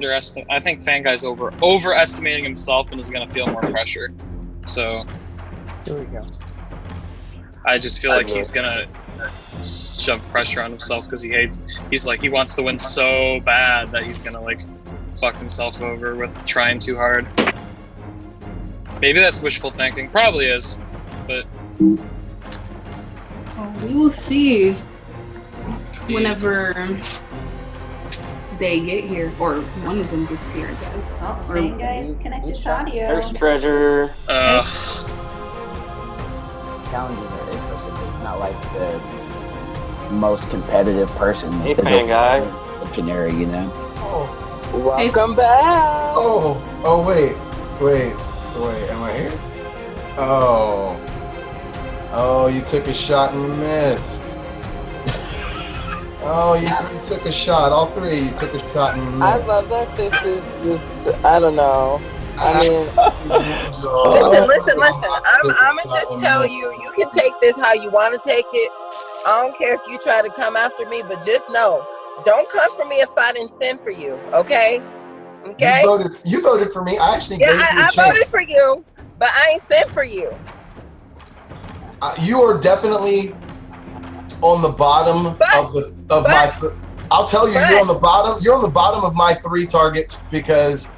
I think Fanguy's overestimating himself and is gonna feel more pressure. So Here we go. I just feel like he's gonna shove pressure on himself because he wants to win so bad that he's gonna like fuck himself over with trying too hard. Maybe that's wishful thinking. Probably is, but we will see whenever they get here, or one of them gets here, I guess. Oh, Fanguy is connected to audio. There's treasure. Challenging her in person. It's not like the most competitive person. Hey, is Fanguy. a canary, you know. Oh, Welcome back. oh, wait. Am I here? Oh, you took a shot and you missed. Oh, you took a shot. All three, you took a shot and you missed. I love that this is just, I don't know. I mean, listen. I'm gonna just tell you, you can take this how you want to take it. I don't care if you try to come after me, but just know, don't come for me if I didn't send for you, okay? Okay? You voted for me. I actually Yeah, gave you a I chance. voted for you, but I ain't sent for you. You are definitely on the bottom of my. I'll tell you, you're on the bottom. You're on the bottom of my 3 targets because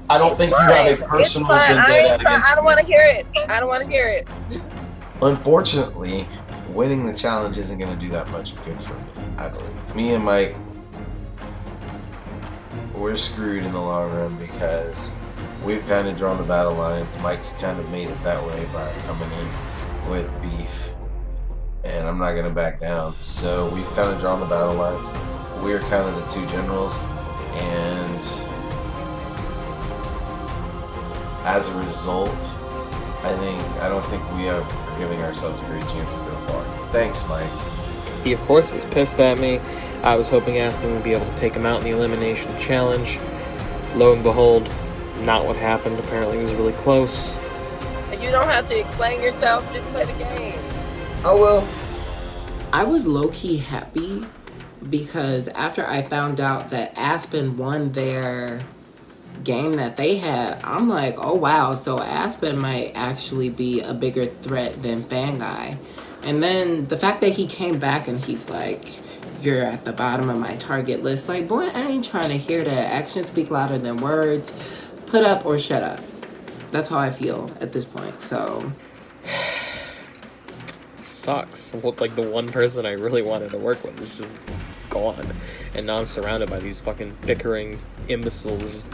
I don't think you have a personal vendetta against me. I don't want to hear it. I don't want to hear it. Unfortunately, winning the challenge isn't going to do that much good for me. I believe me and Mike, we're screwed in the long run because we've kind of drawn the battle lines. Mike's kind of made it that way by coming in with beef, and I'm not going to back down. So we've kind of drawn the battle lines. We're kind of the 2 generals, and as a result, I don't think we are giving ourselves a great chance to go far. Thanks, Mike. He, of course, was pissed at me. I was hoping Aspen would be able to take him out in the elimination challenge. Lo and behold, not what happened. Apparently, it was really close. And you don't have to explain yourself. Just play the game. Oh, well. I was low-key happy because after I found out that Aspen won their game that they had, I'm like, oh wow, so Aspen might actually be a bigger threat than Fanguy. And then the fact that he came back and he's like, you're at the bottom of my target list, like, boy, I ain't trying to hear that. Actions speak louder than words. Put up or shut up. That's how I feel at this point. So sucks. Looked like the one person I really wanted to work with is just gone, and now I'm surrounded by these fucking bickering imbeciles,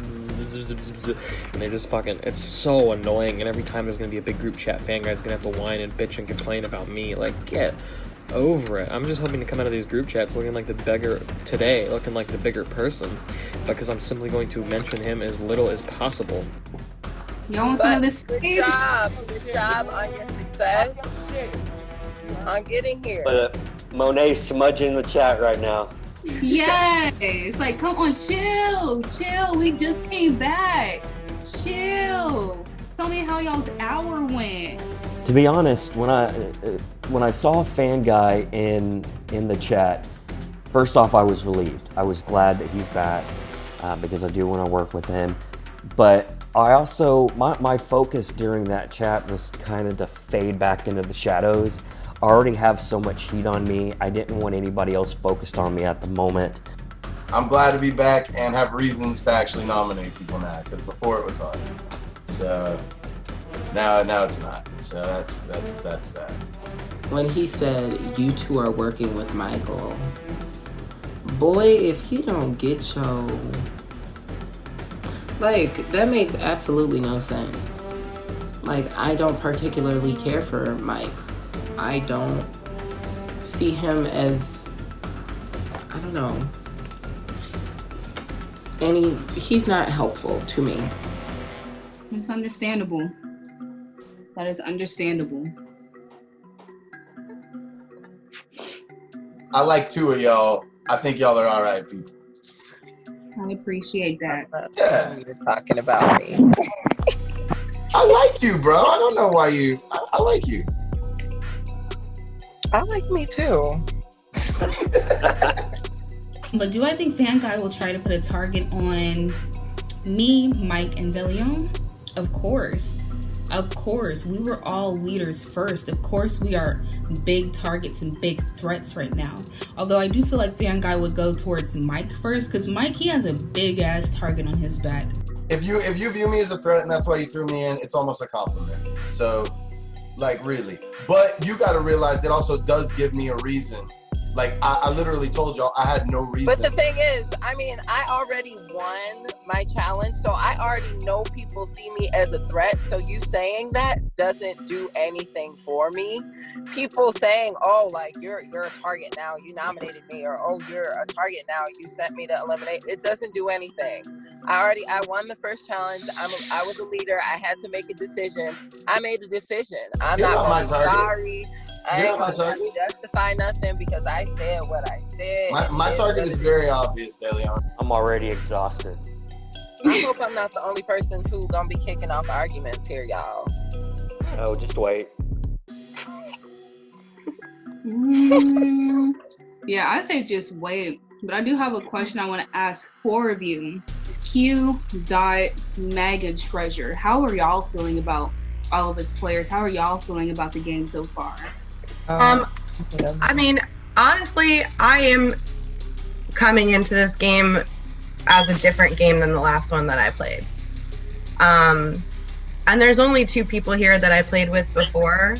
and they're just fucking, it's so annoying. And every time there's gonna be a big group chat, Fanguy's gonna have to whine and bitch and complain about me. Like, get over it. I'm just hoping to come out of these group chats looking like the bigger person, because I'm simply going to mention him as little as possible. Y'all want some of this? Good job on your success on getting here. But Monet's smudging the chat right now. Yes, it's like, come on, chill. We just came back. Chill. Tell me how y'all's hour went. To be honest, when I saw Fanguy in the chat, first off, I was relieved. I was glad that he's back because I do want to work with him. But I also, my focus during that chat was kind of to fade back into the shadows. I already have so much heat on me. I didn't want anybody else focused on me at the moment. I'm glad to be back and have reasons to actually nominate people now, because before it was hard. So now it's not. So that's that. When he said, you two are working with Michael, boy, if you don't get your... Like, that makes absolutely no sense. Like, I don't particularly care for Mike. I don't see him as, I don't know, he's not helpful to me. It's understandable. That is understandable. I like 2 of y'all. I think y'all are all right people. I appreciate that. Yeah. You're talking about me. I like you, bro. I don't know why you. I like you. I like me too. But do I think Fan Guy will try to put a target on me, Mike, and DeLeon? Of course. Of course. We were all leaders first. Of course we are big targets and big threats right now. Although I do feel like Fan Guy would go towards Mike first, because Mike, he has a big ass target on his back. If you view me as a threat and that's why you threw me in, it's almost a compliment. So, like, really. But you got to realize it also does give me a reason. Like, I literally told y'all I had no reason. But the thing is, I mean, I already won my challenge, so I already know people see me as a threat. So you saying that doesn't do anything for me. People saying, oh, like, you're a target now, you nominated me, or oh, you're a target now, you sent me to eliminate. It doesn't do anything. I won the first challenge. I was a leader. I had to make a decision. I made a decision. I'm not going to be sorry. I ain't going to justify nothing because I said what I said. My target is very obvious, DeLeon. I'm already exhausted. I hope I'm not the only person who's going to be kicking off arguments here, y'all. Oh, just wait. Yeah, I say just wait. But I do have a question I want to ask 4 of you. It's Q.Mega Treasure. How are y'all feeling about all of us players? How are y'all feeling about the game so far? I mean, honestly, I am coming into this game as a different game than the last one that I played. And there's only 2 people here that I played with before.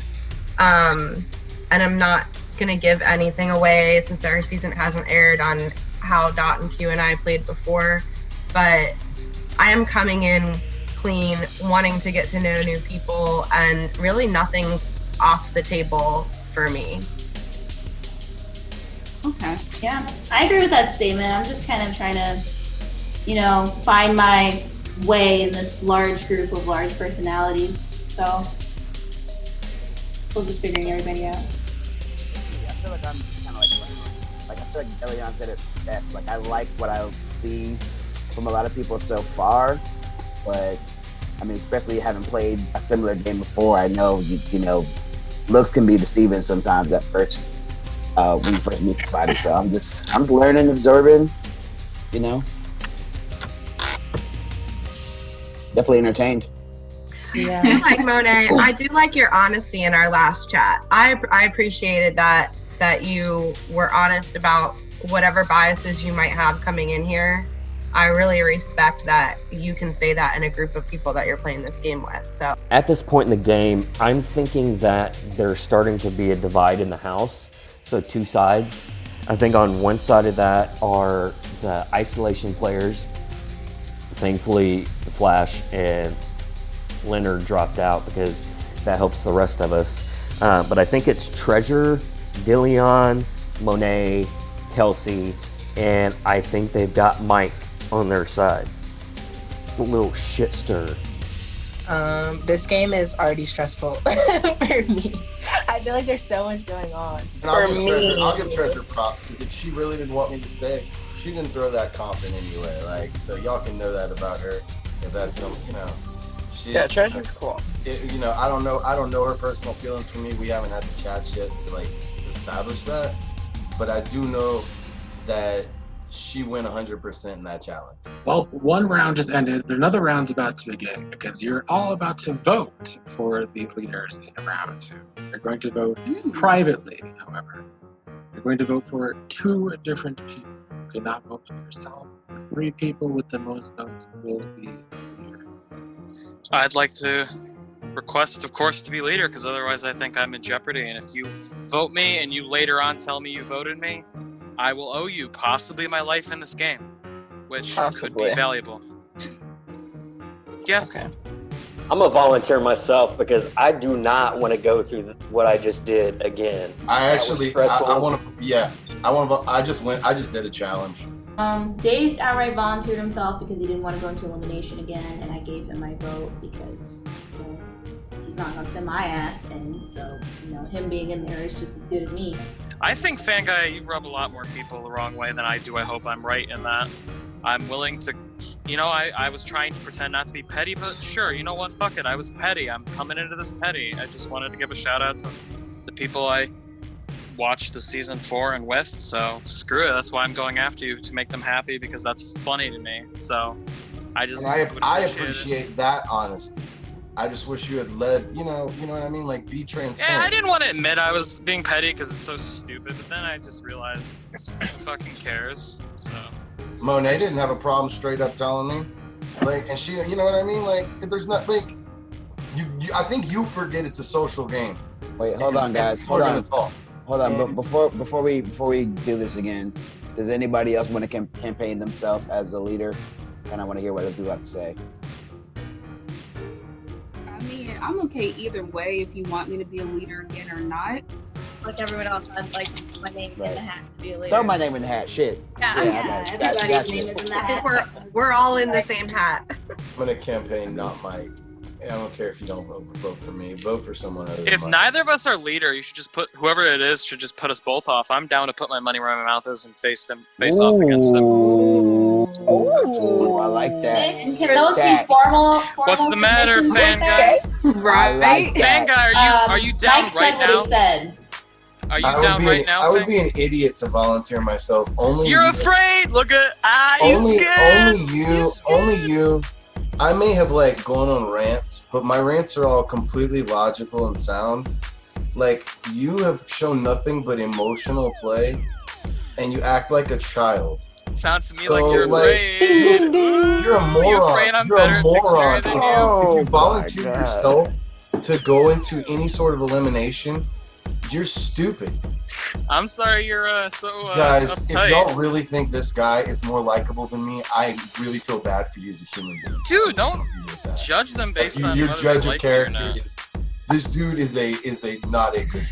And I'm not gonna give anything away since our season hasn't aired on how Dot and Q and I played before. But I am coming in clean, wanting to get to know new people, and really nothing's off the table for me. Okay. Yeah, I agree with that statement. I'm just kind of trying to, find my way in this large group of large personalities. So we're just figuring everybody out. I feel like I'm kind of like I feel like Elion said it best. Like, I like what I see from a lot of people so far, but I mean, especially having played a similar game before, I know you know looks can be deceiving sometimes at first when you first meet somebody. So I'm learning, observing, definitely entertained. Yeah. Like Monet, I do like your honesty in our last chat. I appreciated that you were honest about whatever biases you might have coming in here. I really respect that you can say that in a group of people that you're playing this game with. So at this point in the game, I'm thinking that there's starting to be a divide in the house. So 2 sides. I think on one side of that are the isolation players. Thankfully, Flash and Leonard dropped out because that helps the rest of us. But I think it's Treasure, DeLeon, Monet, Kelsey, and I think they've got Mike on their side. A little shit stir. This game is already stressful for me. I feel like there's so much going on. And I'll give Treasure props, because if she really didn't want me to stay, she didn't throw that comp in anyway. Like, so y'all can know that about her. If that's some, Yeah, Treasure's cool. I don't know her personal feelings for me. We haven't had the chats yet to like establish that, but I do know that she went 100% in that challenge. Well, one round just ended, but another round's about to begin because you're all about to vote for the leaders in round 2. You're going to vote privately, however. You're going to vote for 2 different people. You cannot vote for yourself. The 3 people with the most votes will be leader. I'd like to request, of course, to be leader, because otherwise I think I'm in jeopardy. And if you vote me and you later on tell me you voted me, I will owe you possibly my life in this game, which could be valuable. Yes. Okay. I'm a volunteer myself because I do not want to go through what I just did again. I just did a challenge. Dazed outright volunteered himself because he didn't want to go into elimination again, and I gave him my vote because he's not going to send my ass, and so him being in there is just as good as me. I think Fan Guy, you rub a lot more people the wrong way than I do. I hope I'm right in that. I'm willing to, I was trying to pretend not to be petty, but sure, you know what? Fuck it. I was petty. I'm coming into this petty. I just wanted to give a shout out to the people I watched the season 4 and with, so screw it. That's why I'm going after you, to make them happy, because that's funny to me. So I just I appreciate that honesty. I just wish you had led, you know what I mean? Like, be transparent. Yeah, I didn't want to admit I was being petty because it's so stupid, but then I just realized who fucking cares. So Monet didn't have a problem straight up telling me. Like, and she, you know what I mean? Like, there's not, like, you I think you forget it's a social game. Wait, hold on, guys. Hold on. Hold on. But before we do this again, does anybody else want to campaign themselves as a leader? And I want to hear what other people have to say. I mean, I'm okay either way if you want me to be a leader again or not. Like everyone else had like my name in the hat to be a leader. Throw my name in the hat. Shit. Yeah, everybody's name is in the hat. We're all in the same hat. I'm gonna campaign not Mike. I don't care if you don't vote for me. Vote for someone other than if Mike. neither of us are leader, you should just put whoever it is should just put us both off. I'm down to put my money where my mouth is and face off against him. Oh, I like that. And can those be formal What's the matter, submissions fan guy? I like Fan that. guy, are you down Mike right said now? what he said. Are you down right now? I would be an idiot to volunteer myself. Only You're you, afraid. Look at he's scared. Only you. I may have like gone on rants, but my rants are all completely logical and sound. Like, you have shown nothing but emotional play, and you act like a child. Sounds to me So, like you're like, afraid. You're a moron. You afraid I'm You're better a at moron. dictionary If than you volunteer yourself to go into any sort of elimination, you're stupid. I'm sorry you're so Guys, uptight. if y'all really think this guy is more likable than me, I really feel bad for you as a human being. Dude, don't judge them based on your whether judge they of like you or character not. is this dude is a not a good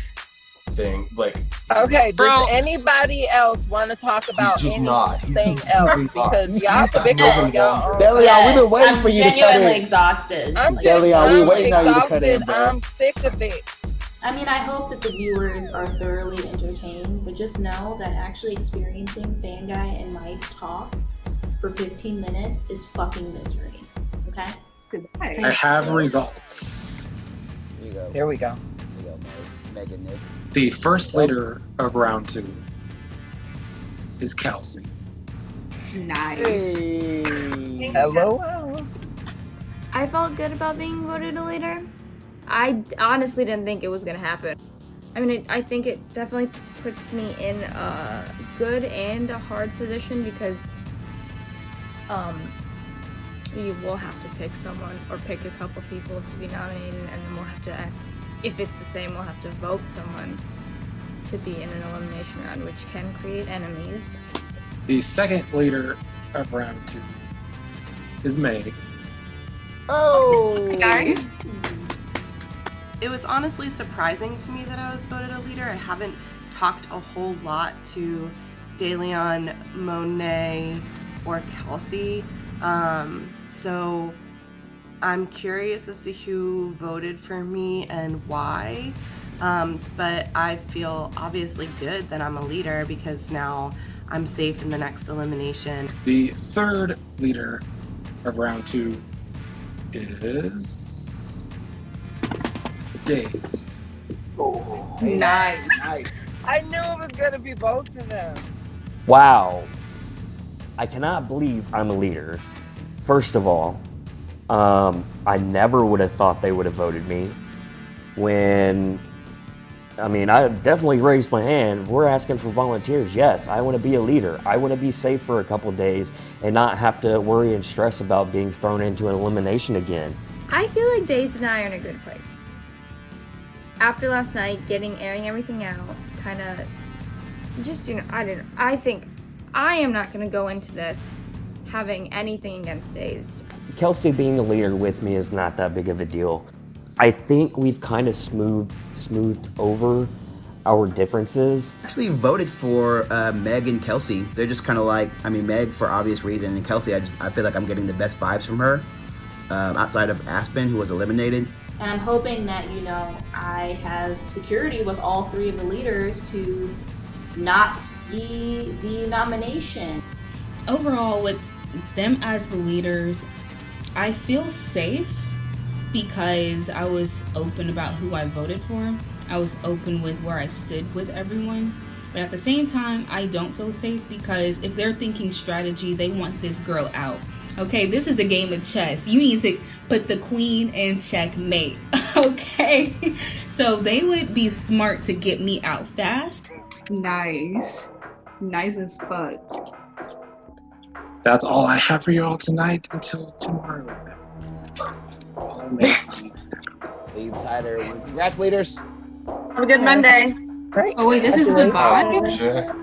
thing. Like, Okay, Bro. does anybody else want to talk about just anything not. He's else? really not. Because y'all That's bicker no on y'all own. Delion, we've been waiting I'm for you to cut genuinely in. exhausted. I'm Delion, we waiting on you to cut in, exhausted. bro. I'm sick of it. I mean, I hope that the viewers are thoroughly entertained, but just know that actually experiencing Fanguy and Mike talk for 15 minutes is fucking misery. Okay? I have results. There you go. There we go. There you go, Megan, Nick. The first leader of round 2 is Kelsey. Nice. Hey. LOL. I felt good about being voted a leader. I honestly didn't think it was gonna happen. I mean, I think it definitely puts me in a good and a hard position because you will have to pick someone or pick a couple people to be nominated, and then we'll have to, if it's the same, we'll have to vote someone to be in an elimination round, which can create enemies. The second leader of round 2 is May. Oh, Guys. It was honestly surprising to me that I was voted a leader. I haven't talked a whole lot to DeLeon, Monet, or Kelsey. So I'm curious as to who voted for me and why. But I feel obviously good that I'm a leader because now I'm safe in the next elimination. The third leader of round 2 is Dave. Oh, Nice. nice. I knew it was gonna be both of them. Wow. I cannot believe I'm a leader. First of all, I never would have thought they would have voted me. I definitely raised my hand. We're asking for volunteers. Yes, I want to be a leader. I want to be safe for a couple days and not have to worry and stress about being thrown into an elimination again. I feel like Days and I are in a good place. After last night, airing everything out, kind of, I think I am not going to go into this having anything against Days. Kelsey being a leader with me is not that big of a deal. I think we've kind of smoothed over our differences. Actually voted for Meg and Kelsey. They're just kind of like, Meg for obvious reason, and Kelsey, I feel like I'm getting the best vibes from her, outside of Aspen, who was eliminated. And I'm hoping that, I have security with all 3 of the leaders to not be the nomination. Overall, with them as the leaders, I feel safe because I was open about who I voted for. I was open with where I stood with everyone. But at the same time, I don't feel safe because if they're thinking strategy, they want this girl out. Okay, this is a game of chess. You need to put the queen in checkmate. Okay, so they would be smart to get me out fast. Nice. Nice as fuck. That's all I have for you all tonight until tomorrow. Leave Tyler. Congrats, leaders. Have a good Monday. Great. Oh wait, this is goodbye?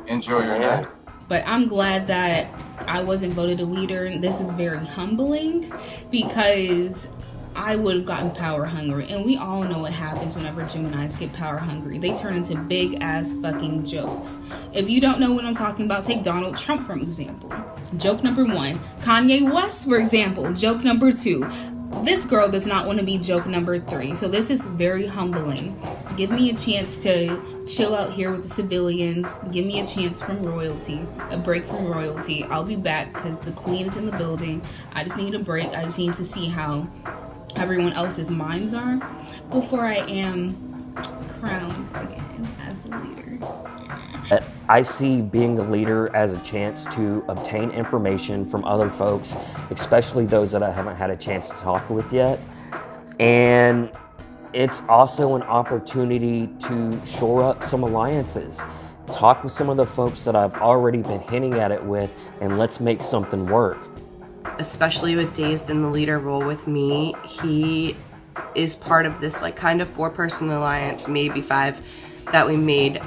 Enjoy your night. But I'm glad that I wasn't voted a leader. This is very humbling because I would have gotten power hungry. And we all know what happens whenever Geminis get power hungry. They turn into big ass fucking jokes. If you don't know what I'm talking about, take Donald Trump for example. Joke number 1. Kanye West, for example. Joke number 2. This girl does not want to be joke number 3. So this is very humbling. Give me a chance to chill out here with the civilians. Give me a chance from royalty. A break from royalty. I'll be back because the queen is in the building. I just need a break. I just need to see how everyone else's minds are before I am crowned again as the leader. I see being a leader as a chance to obtain information from other folks, especially those that I haven't had a chance to talk with yet. And it's also an opportunity to shore up some alliances. Talk with some of the folks that I've already been hinting at it with, and let's make something work. Especially with Dazed in the leader role with me, he is part of this like kind of 4-person alliance, maybe 5, that we made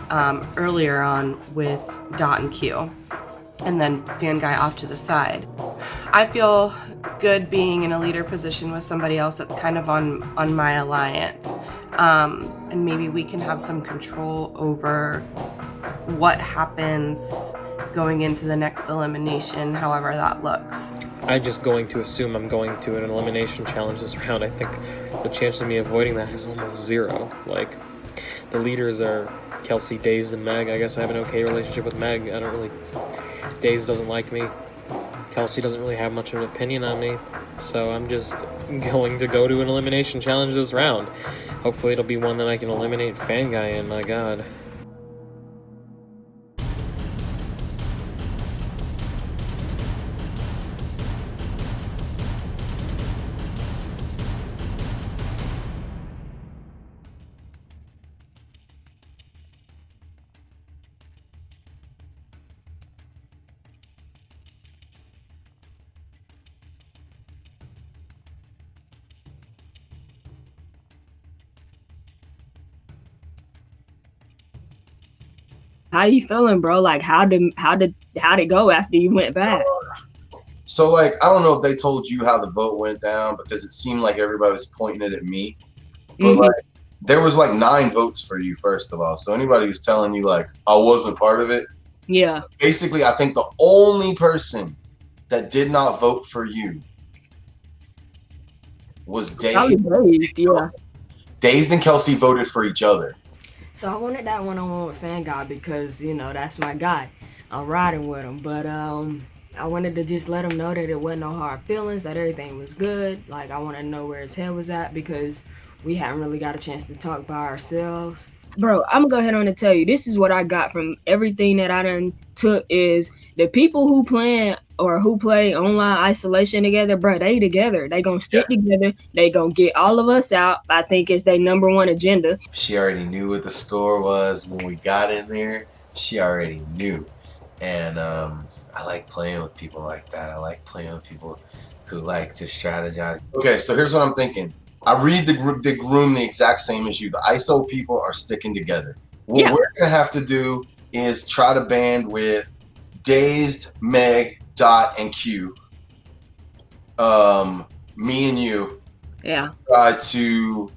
earlier on with Dot and Q, and then Fan Guy off to the side. I feel good being in a leader position with somebody else that's kind of on my alliance, and maybe we can have some control over what happens going into the next elimination, however that looks. I'm just going to assume I'm going to an elimination challenge this round. I think the chance of me avoiding that is almost 0. Like, the leaders are Kelsey, Dazed, and Meg. I guess I have an okay relationship with Meg. Dazed doesn't like me. Kelsey doesn't really have much of an opinion on me. So I'm just going to go to an elimination challenge this round. Hopefully it'll be one that I can eliminate Fan Guy in, my god. How you feeling, bro? Like, how'd it go after you went back? So, like, I don't know if they told you how the vote went down because it seemed like everybody was pointing it at me. But like, there was like 9 votes for you, first of all. So anybody who's telling you like I wasn't part of it, yeah. Basically, I think the only person that did not vote for you was Dazed. Yeah. Dazed and Kelsey voted for each other. So I wanted that one-on-one with Fan Guy because, you know, that's my guy. I'm riding with him. But I wanted to just let him know that it wasn't no hard feelings, that everything was good. Like, I want to know where his head was at because we haven't really got a chance to talk by ourselves. Bro, I'm going to go ahead on and tell you, this is what I got from everything that I done took is the people who play online isolation together, bro, they together. They gonna stick together. They gonna get all of us out. I think it's their #1 agenda. She already knew what the score was when we got in there. She already knew. And I like playing with people like that. I like playing with people who like to strategize. Okay, so here's what I'm thinking. I read the room the exact same as you. The ISO people are sticking together. What we're gonna have to do is try to band with Dazed, Meg, Dot, and Q. Me and you. Yeah. Try to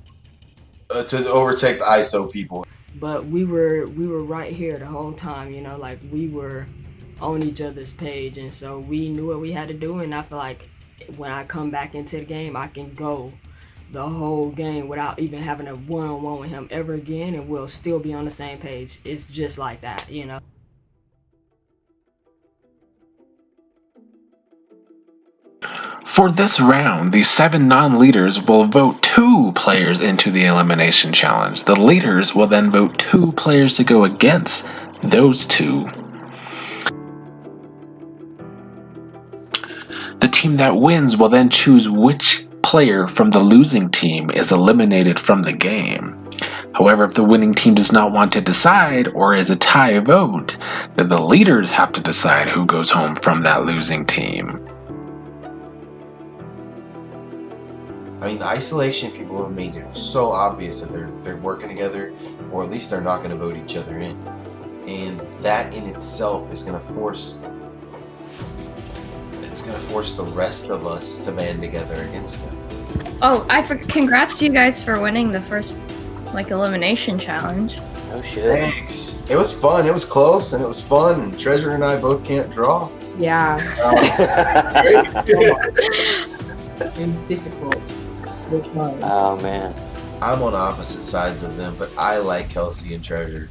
overtake the ISO people. But we were right here the whole time, you know, like we were on each other's page, and so we knew what we had to do. And I feel like when I come back into the game, I can go the whole game without even having a one-on-one with him ever again, and we'll still be on the same page. It's just like that, you know. For this round, the 7 non-leaders will vote 2 players into the elimination challenge. The leaders will then vote 2 players to go against those 2. The team that wins will then choose which player from the losing team is eliminated from the game. However, if the winning team does not want to decide or is a tie vote, then the leaders have to decide who goes home from that losing team. I mean, the isolation people have made it so obvious that they're working together, or at least they're not going to vote each other in. And that in itself is going to force the rest of us to band together against them. Oh, congrats to you guys for winning the first elimination challenge. Oh shit. Thanks. It was fun. It was close and it was fun. And Treasure and I both can't draw. Yeah. It's difficult. Which one? Oh man. I'm on opposite sides of them, but I like Kelsey and Treasure.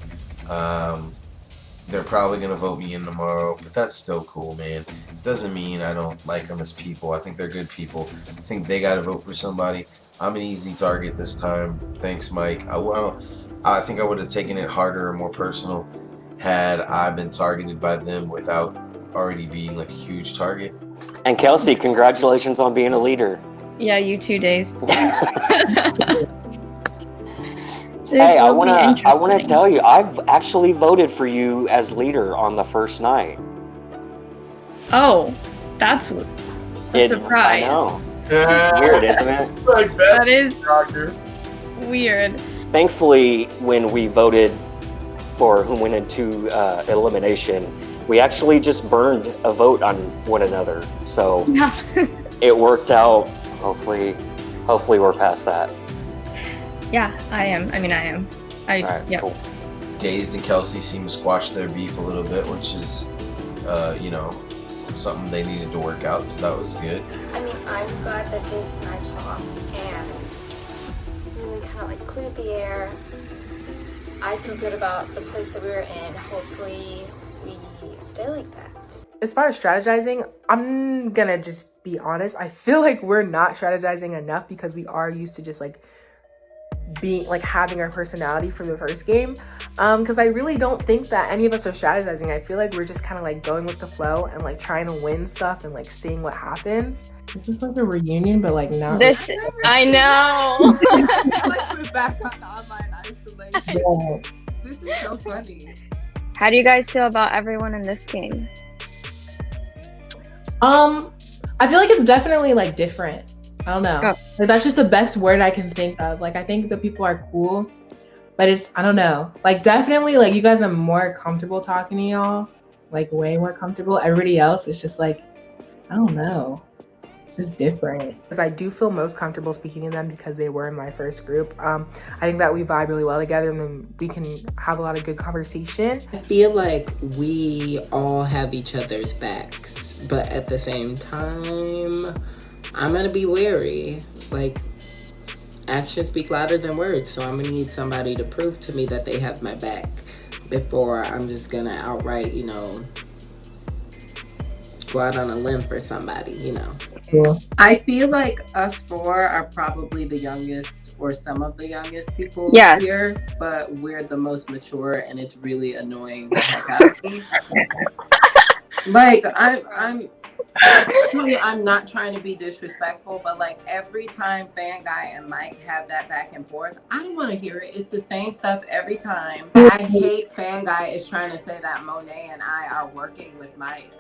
They're probably gonna vote me in tomorrow, but that's still cool, man. Doesn't mean I don't like them as people. I think they're good people. I think they gotta vote for somebody. I'm an easy target this time. Thanks, Mike. I think I would have taken it harder and more personal had I been targeted by them without already being a huge target. And Kelsey, congratulations on being a leader. Yeah, you 2 days. Hey, I wanna tell you, I've actually voted for you as leader on the first night. Oh, that's a surprise. I know. Weird, isn't it? That is weird. Thankfully, when we voted for who went into elimination, we actually just burned a vote on one another. So it worked out. Hopefully we're past that. Yeah, I am. I am. Right, yeah. cool. Dazed and Kelsey seem to squash their beef a little bit, which is, something they needed to work out. So that was good. I mean, I'm glad that Dazed and I talked and really kind of cleared the air. I feel good about the place that we were in. Hopefully we stay like that. As far as strategizing, I'm gonna just be honest. I feel like we're not strategizing enough because we are used to just being having our personality for the first game. Because I really don't think that any of us are strategizing. I feel like we're just kind of going with the flow and trying to win stuff and seeing what happens. This is like a reunion, but not. This, I know. We're back on online isolation. Yeah. This is so funny. How do you guys feel about everyone in this game? I feel like it's definitely different. I don't know. Oh. That's just the best word I can think of. I think the people are cool, but I don't know. Definitely, you guys are more comfortable talking to y'all. Way more comfortable. Everybody else is just I don't know. It's just different. Because I do feel most comfortable speaking to them because they were in my first group. I think that we vibe really well together and then we can have a lot of good conversation. I feel like we all have each other's backs, but at the same time, I'm gonna be wary. Actions speak louder than words, so I'm gonna need somebody to prove to me that they have my back before I'm just gonna outright, go out on a limb for somebody, Yeah. I feel like us 4 are probably the youngest or some of the youngest people here, but we're the most mature and it's really annoying the heck out of me. I'm not trying to be disrespectful, but every time Fan Guy and Mike have that back and forth, I don't want to hear it. It's the same stuff every time. I hate Fan Guy is trying to say that Monet and I are working with Mike.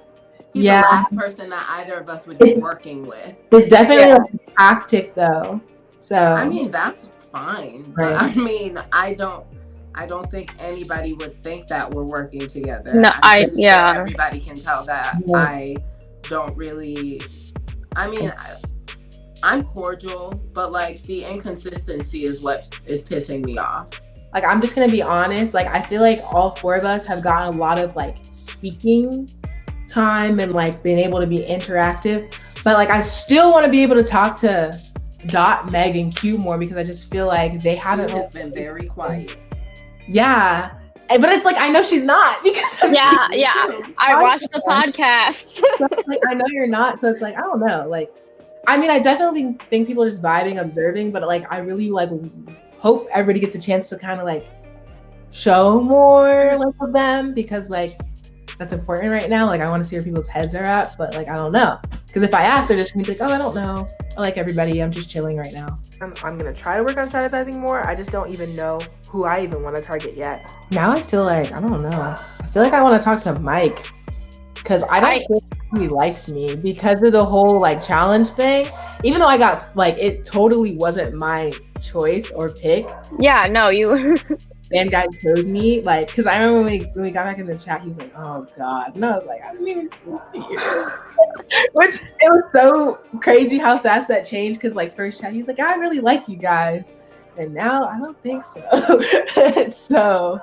He's the last person that either of us would be working with. It's definitely a tactic though. So I mean that's fine. Right. But I don't think anybody would think that we're working together. No, I'm pretty sure everybody can tell that I don't really. I mean, I'm cordial, but the inconsistency is what is pissing me off. I'm just gonna be honest. I feel like all 4 of us have gotten a lot of speaking time and being able to be interactive. But I still want to be able to talk to Dot, Meg, and Q more because I just feel like they haven't. Q has been very quiet. Yeah. But it's I know she's not because I watched the podcast. I know you're not, so it's I don't know. I mean, I definitely think people are just vibing, observing, but like I really like hope everybody gets a chance to kind of like show more like of them, because like that's important right now. Like I want to see where people's heads are at, but like I don't know, because if I ask, they're just gonna be like, oh, I don't know. I like everybody. I'm just chilling right now. I'm gonna try to work on strategizing more. I just don't even know who I even want to target yet. Now I feel like I don't know. I feel like I want to talk to Mike, because I don't feel like he likes me because of the whole like challenge thing. Even though I got like it totally wasn't my choice or pick. Yeah, no, you. Fan guy chose me, like, because I remember when we got back in the chat, he was like, "Oh God," and I was like, "I didn't even speak to you," which it was so crazy how fast that changed. Because like first chat, he's like, "I really like you guys," and now I don't think so. So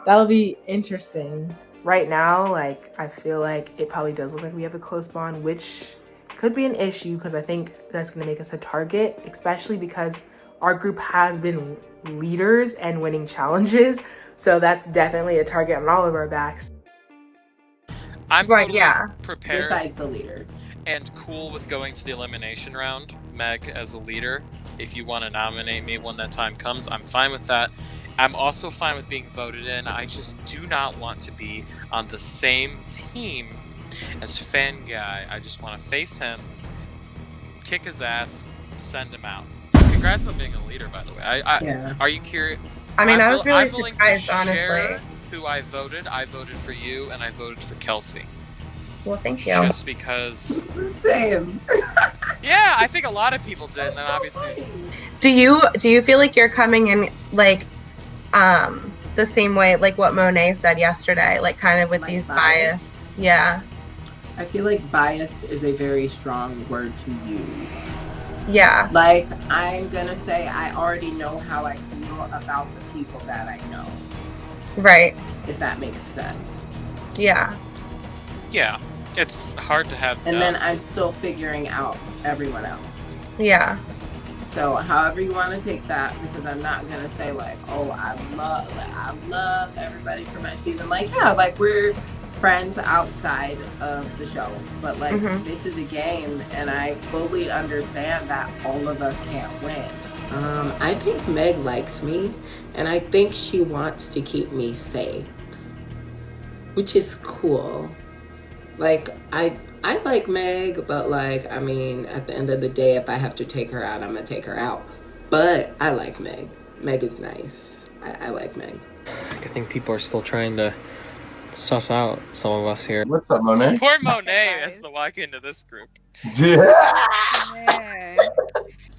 that'll be interesting. Right now, like I feel like it probably does look like we have a close bond, which could be an issue because I think that's gonna make us a target, especially because our group has been leaders and winning challenges, so that's definitely a target on all of our backs. I'm totally prepared. Besides the leaders. And cool with going to the elimination round, Meg, as a leader. If you want to nominate me when that time comes, I'm fine with that. I'm also fine with being voted in. I just do not want to be on the same team as Fan Guy. I just want to face him, kick his ass, send him out. Congrats on being a leader, by the way. Are you curious? I mean, I was really I'm willing surprised, to share honestly. who I voted. I voted for you, and I voted for Kelsey. Well, thank you. Just because. Same. Yeah, I think a lot of people did, and then obviously. Do you feel like you're coming in like the same way like what Monet said yesterday, like kind of with like these bias? Yeah. I feel like bias is a very strong word to use. Yeah. Like, I'm gonna say I already know how I feel about the people that I know. Right. If that makes sense. Yeah. Yeah. It's hard to have. And then I'm still figuring out everyone else. Yeah. So however you want to take that, because I'm not gonna say like, oh, I love everybody for my season. Like, yeah, like we're friends outside of the show, but like this is a game, and I fully understand that all of us can't win. I think Meg likes me, and I think she wants to keep me safe, which is cool. Like I like Meg, but like I mean, at the end of the day, if I have to take her out, I'm gonna take her out. But I like Meg. Meg is nice. I like Meg. I think people are still trying to suss out some of us here. What's up, Monet? Poor Monet has to walk into this group.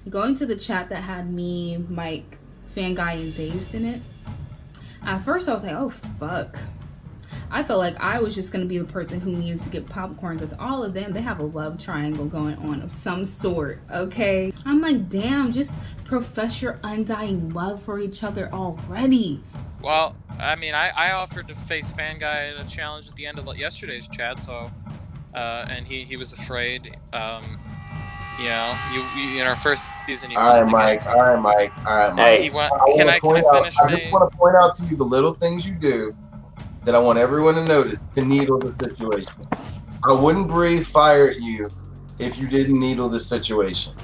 Going to the chat that had me, Mike, Fan Guy, and Dazed in it. At first, I was like, "Oh fuck." I felt like I was just gonna be the person who needed to get popcorn because all of them, they have a love triangle going on of some sort, okay? I'm like, damn, just profess your undying love for each other already. Well, I mean, I offered to face Fan Guy in a challenge at the end of yesterday's chat, so, and he was afraid. You know, you in our first season. You All right, Mike. Hey, can I finish? I just want to point out to you the little things you do that I want everyone to notice to needle the situation. I wouldn't breathe fire at you if you didn't needle the situation.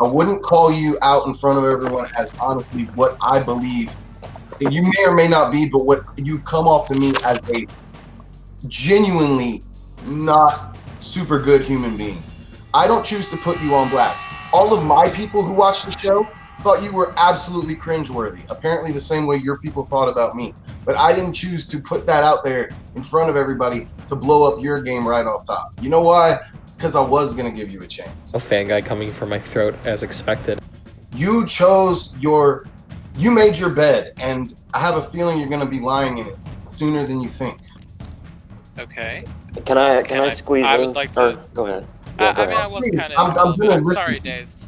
I wouldn't call you out in front of everyone as honestly what I believe. You may or may not be, but what you've come off to me as a genuinely not super good human being. I don't choose to put you on blast. All of my people who watched the show thought you were absolutely cringeworthy. Apparently the same way your people thought about me. But I didn't choose to put that out there in front of everybody to blow up your game right off top. You know why? Because I was going to give you a chance. A Fan Guy coming for my throat as expected. You made your bed, and I have a feeling you're going to be lying in it sooner than you think. Okay. Can I squeeze in? I would like to. Go ahead. I mean, I was kind of. I'm sorry, Dazed.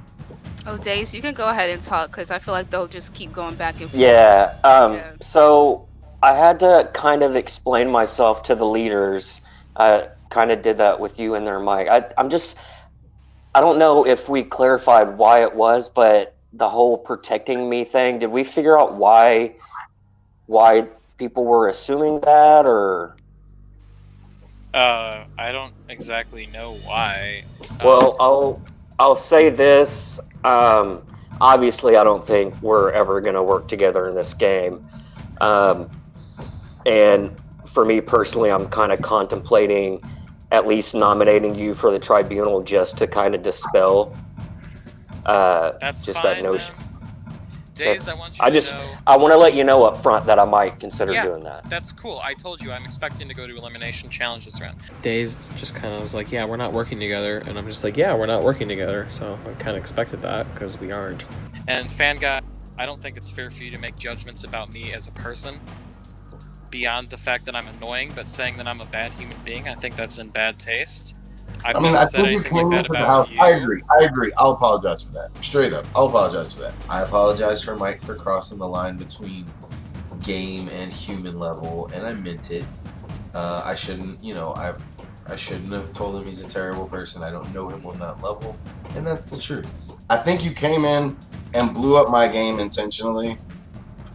Oh, Dazed, you can go ahead and talk because I feel like they'll just keep going back and forth. Yeah. So I had to kind of explain myself to the leaders. I kind of did that with you and their mic. I don't know if we clarified why it was, but the whole protecting me thing, did we figure out why people were assuming that, or? I don't exactly know why. Well, I'll say this. Obviously, I don't think we're ever going to work together in this game. And for me personally, I'm kind of contemplating at least nominating you for the tribunal just to kind of dispel That's just fine, that notion. Days, I want you to know. I want to let you know up front that I might consider doing that. That's cool. I told you I'm expecting to go to Elimination Challenge this round. Days just kind of was like, yeah, we're not working together. And I'm just like, yeah, we're not working together. So I kind of expected that because we aren't. And Fan Guy, I don't think it's fair for you to make judgments about me as a person beyond the fact that I'm annoying, but saying that I'm a bad human being, I think that's in bad taste. I've never said anything like that about you. I agree. I'll apologize for that. Straight up. I'll apologize for that. I apologize for Mike for crossing the line between game and human level, and I meant it. I shouldn't, I shouldn't have told him he's a terrible person. I don't know him on that level, and that's the truth. I think you came in and blew up my game intentionally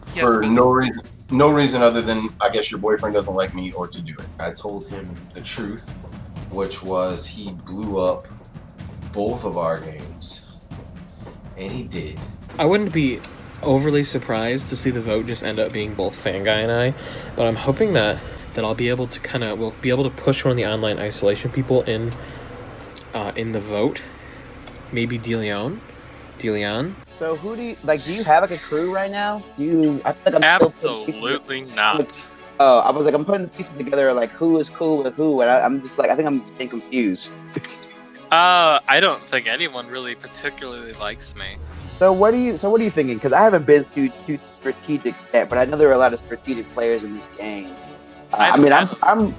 for no reason other than, I guess, your boyfriend doesn't like me or to do it. I told him the truth, which was he blew up both of our games, and he did. I wouldn't be overly surprised to see the vote just end up being both Fan Guy and I, but I'm hoping that I'll be able to we'll be able to push one of the online isolation people in the vote. Maybe DeLeon. So who do you have like a crew right now? I feel like I'm absolutely not. Oh, I was like, I'm putting the pieces together, like who is cool with who, and I'm just like, I think I'm getting confused. I don't think anyone really particularly likes me. So what are you thinking? Because I haven't been too strategic yet, but I know there are a lot of strategic players in this game. I'm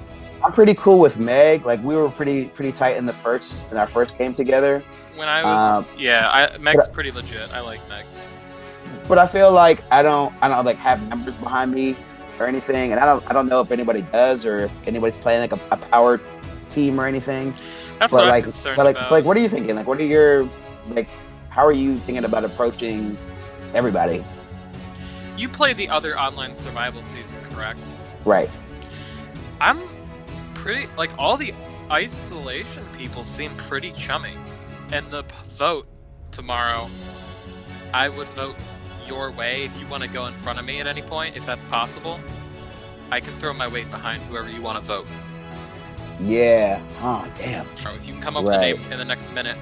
pretty cool with Meg. Like we were pretty tight in our first game together. When I was Meg's pretty legit. I like Meg. But I feel like I don't like have numbers behind me or anything, and I don't know if anybody does or if anybody's playing like a power team or anything. That's what I'm concerned about. Like, what are you thinking? Like, what are your how are you thinking about approaching everybody? You play the other online survival season, correct? Right. I'm pretty all the isolation people seem pretty chummy, and the vote tomorrow, I would vote your way if you want to go in front of me at any point, if that's possible. I can throw my weight behind whoever you want to vote. Yeah. Oh, damn. If you can come up with a name in the next minute,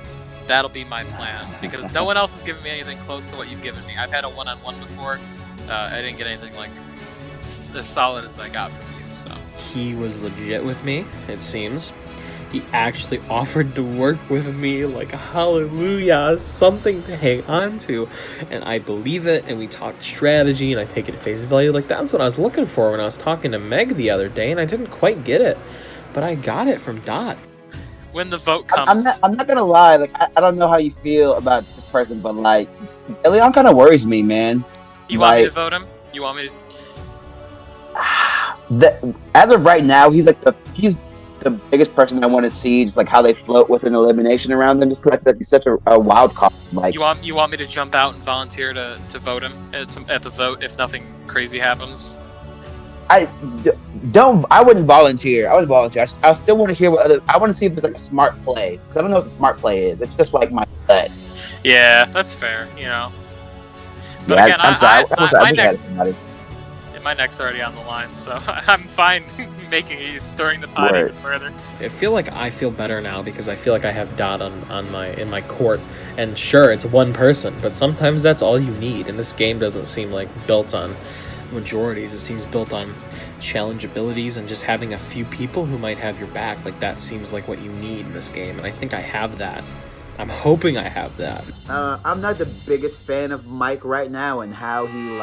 that'll be my plan. Because no one else has given me anything close to what you've given me. I've had a one-on-one before. I didn't get anything as solid as I got from you. So he was legit with me, it seems. He actually offered to work with me, hallelujah, something to hang on to. And I believe it, and we talked strategy, and I take it at face value. That's what I was looking for when I was talking to Meg the other day, and I didn't quite get it. But I got it from Dot. When the vote comes... I'm not gonna lie, I don't know how you feel about this person, but Leon kind of worries me, man. You want me to vote him? You want me to... As of right now, he's the biggest person I want to see, just how they float with an elimination around them. Just that he's such a wild card. You want me to jump out and volunteer to vote him at the vote if nothing crazy happens? I wouldn't volunteer. I still want to hear I want to see if there's a smart play, because I don't know what the smart play is. It's just my gut. Yeah, that's fair. But again, my neck's already on the line, so I'm fine stirring the pot even further. I feel like I feel better now because I feel like I have Dot in my court, and sure, it's one person, but sometimes that's all you need. And this game doesn't seem built on majorities. It seems built on challenge abilities and just having a few people who might have your back. Like, that seems like what you need in this game, and I think I have that. I'm hoping I have that. I'm not the biggest fan of Mike right now and how he,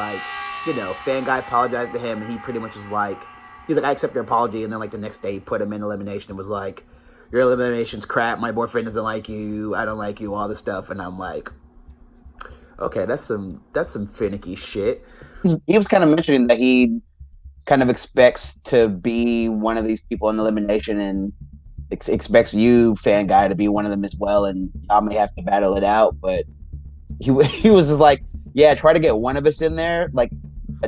Fan Guy apologized to him, and he pretty much was he's like, I accept your apology, and then, the next day he put him in elimination and was like, your elimination's crap, my boyfriend doesn't like you, I don't like you, all this stuff, and I'm like, okay, that's some finicky shit. He was kind of mentioning that he kind of expects to be one of these people in elimination and expects you, Fan Guy, to be one of them as well, and y'all may have to battle it out, but he was just yeah, try to get one of us in there, but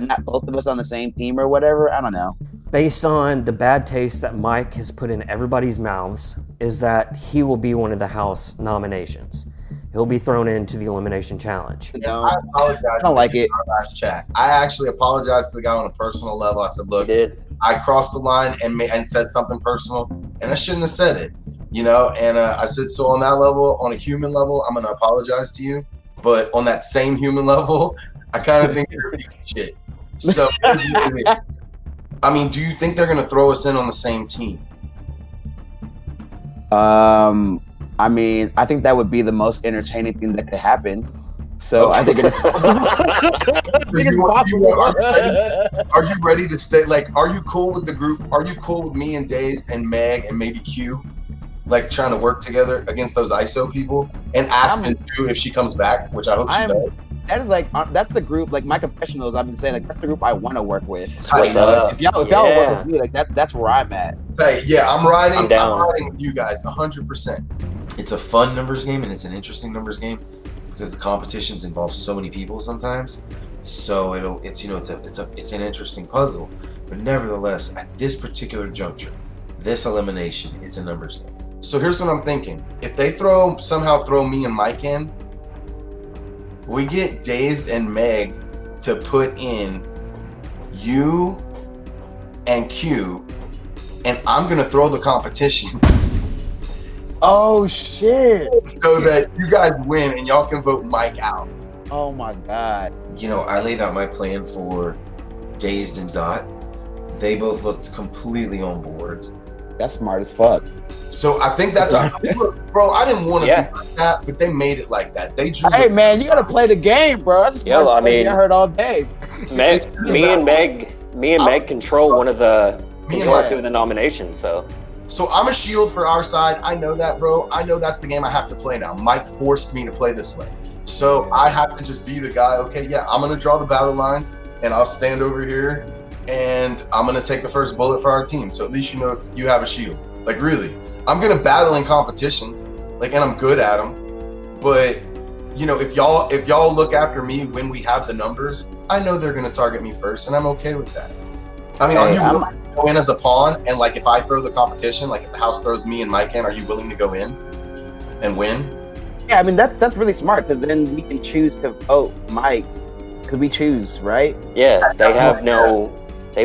not both of us on the same team or whatever. I don't know. Based on the bad taste that Mike has put in everybody's mouths, is that he will be one of the House nominations. He'll be thrown into the elimination challenge. I apologize. I don't like it. Our last chat. I actually apologized to the guy on a personal level. I said, "Look, I crossed the line and said something personal, and I shouldn't have said it." You know, and I said, so on that level, on a human level, I'm gonna apologize to you. But on that same human level, I kind of think you're a piece of shit. So, I mean, do you think they're gonna throw us in on the same team? I mean, I think that would be the most entertaining thing that could happen. So I think it is possible. Are you ready to stay? Like, are you cool with the group? Are you cool with me and Dazed and Meg and maybe Q, like trying to work together against those ISO people? And Aspen too, if she comes back, which I hope she does. That is like that's the group. Like my confessionals, I've been saying like that's the group I want to work with. What's up? If y'all work with me, like that's where I'm at. Hey, yeah, I'm riding down. with you guys 100%. It's a fun numbers game and it's an interesting numbers game because the competitions involve so many people sometimes. So it's an interesting puzzle. But nevertheless, at this particular juncture, this elimination, it's a numbers game. So here's what I'm thinking. If they somehow throw me and Mike in, we get Dazed and Meg to put in you and Q, and I'm gonna throw the competition. Oh shit! So that you guys win and y'all can vote Mike out. Oh my god! You know, I laid out my plan for Dazed and Dot. They both looked completely on board. That's smart as fuck. So I think that's bro. I didn't want to be like that, but they made it like that. They drew. Hey man, you gotta play the game, bro. That's the smartest thing I heard all day. Me and Meg control one of the two of the nominations. So I'm a shield for our side. I know that, bro. I know that's the game I have to play now. Mike forced me to play this way, so I have to just be the guy. Okay, yeah, I'm gonna draw the battle lines, and I'll stand over here, and I'm gonna take the first bullet for our team. So at least you know you have a shield. Like really. I'm gonna battle in competitions, like, and I'm good at them. But you know, if y'all look after me when we have the numbers, I know they're gonna target me first, and I'm okay with that. I mean, are you willing to go in as a pawn? And like, if I throw the competition, like if the house throws me and Mike in, are you willing to go in and win? Yeah, I mean that's really smart because then we can choose to vote Mike because we choose, right? Yeah, they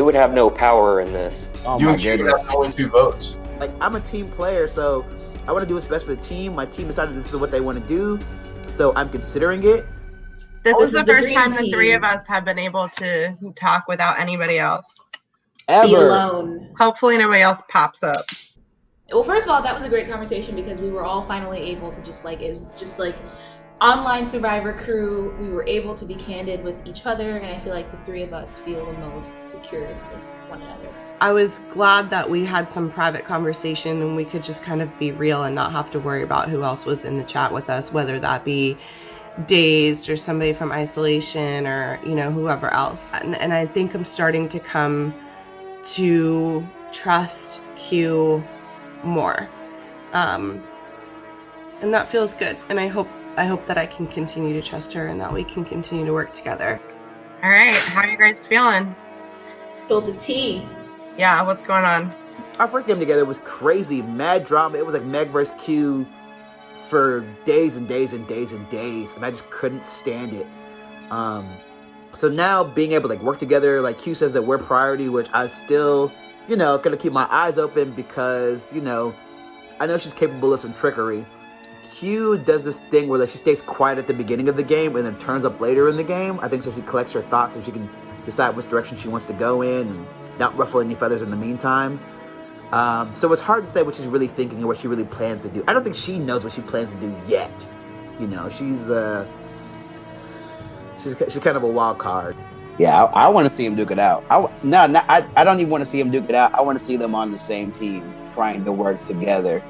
would have no power in this. Oh you my and Q goodness. have only 2 votes. Like I'm a team player, so I want to do what's best for the team. My team decided this is what they want to do, so I'm considering it. This is the first dream time the team. 3 of us have been able to talk without anybody else. Be alone. Hopefully nobody else pops up. Well, first of all, that was a great conversation because we were all finally able to just like, it was just like online Survivor crew. We were able to be candid with each other, and I feel like the 3 of us feel the most secure with one another. I was glad that we had some private conversation and we could just kind of be real and not have to worry about who else was in the chat with us, whether that be Dazed or somebody from Isolation or, you know, whoever else. And I think I'm starting to come to trust Q more. And that feels good. And I hope that I can continue to trust her and that we can continue to work together. All right, how are you guys feeling? Spill the tea. Yeah, what's going on? Our first game together was crazy, mad drama. It was like Meg versus Q for days and days and days and days, and I just couldn't stand it. So now being able to like work together, like Q says that we're priority, which I still, you know, gonna keep my eyes open because, you know, I know she's capable of some trickery. Q does this thing where like she stays quiet at the beginning of the game and then turns up later in the game. I think so she collects her thoughts and she can decide which direction she wants to go in and not ruffle any feathers in the meantime. So it's hard to say what she's really thinking or what she really plans to do. I don't think she knows what she plans to do yet. You know, she's kind of a wild card. Yeah, I want to see him duke it out. I don't even want to see him duke it out. I want to see them on the same team trying to work together.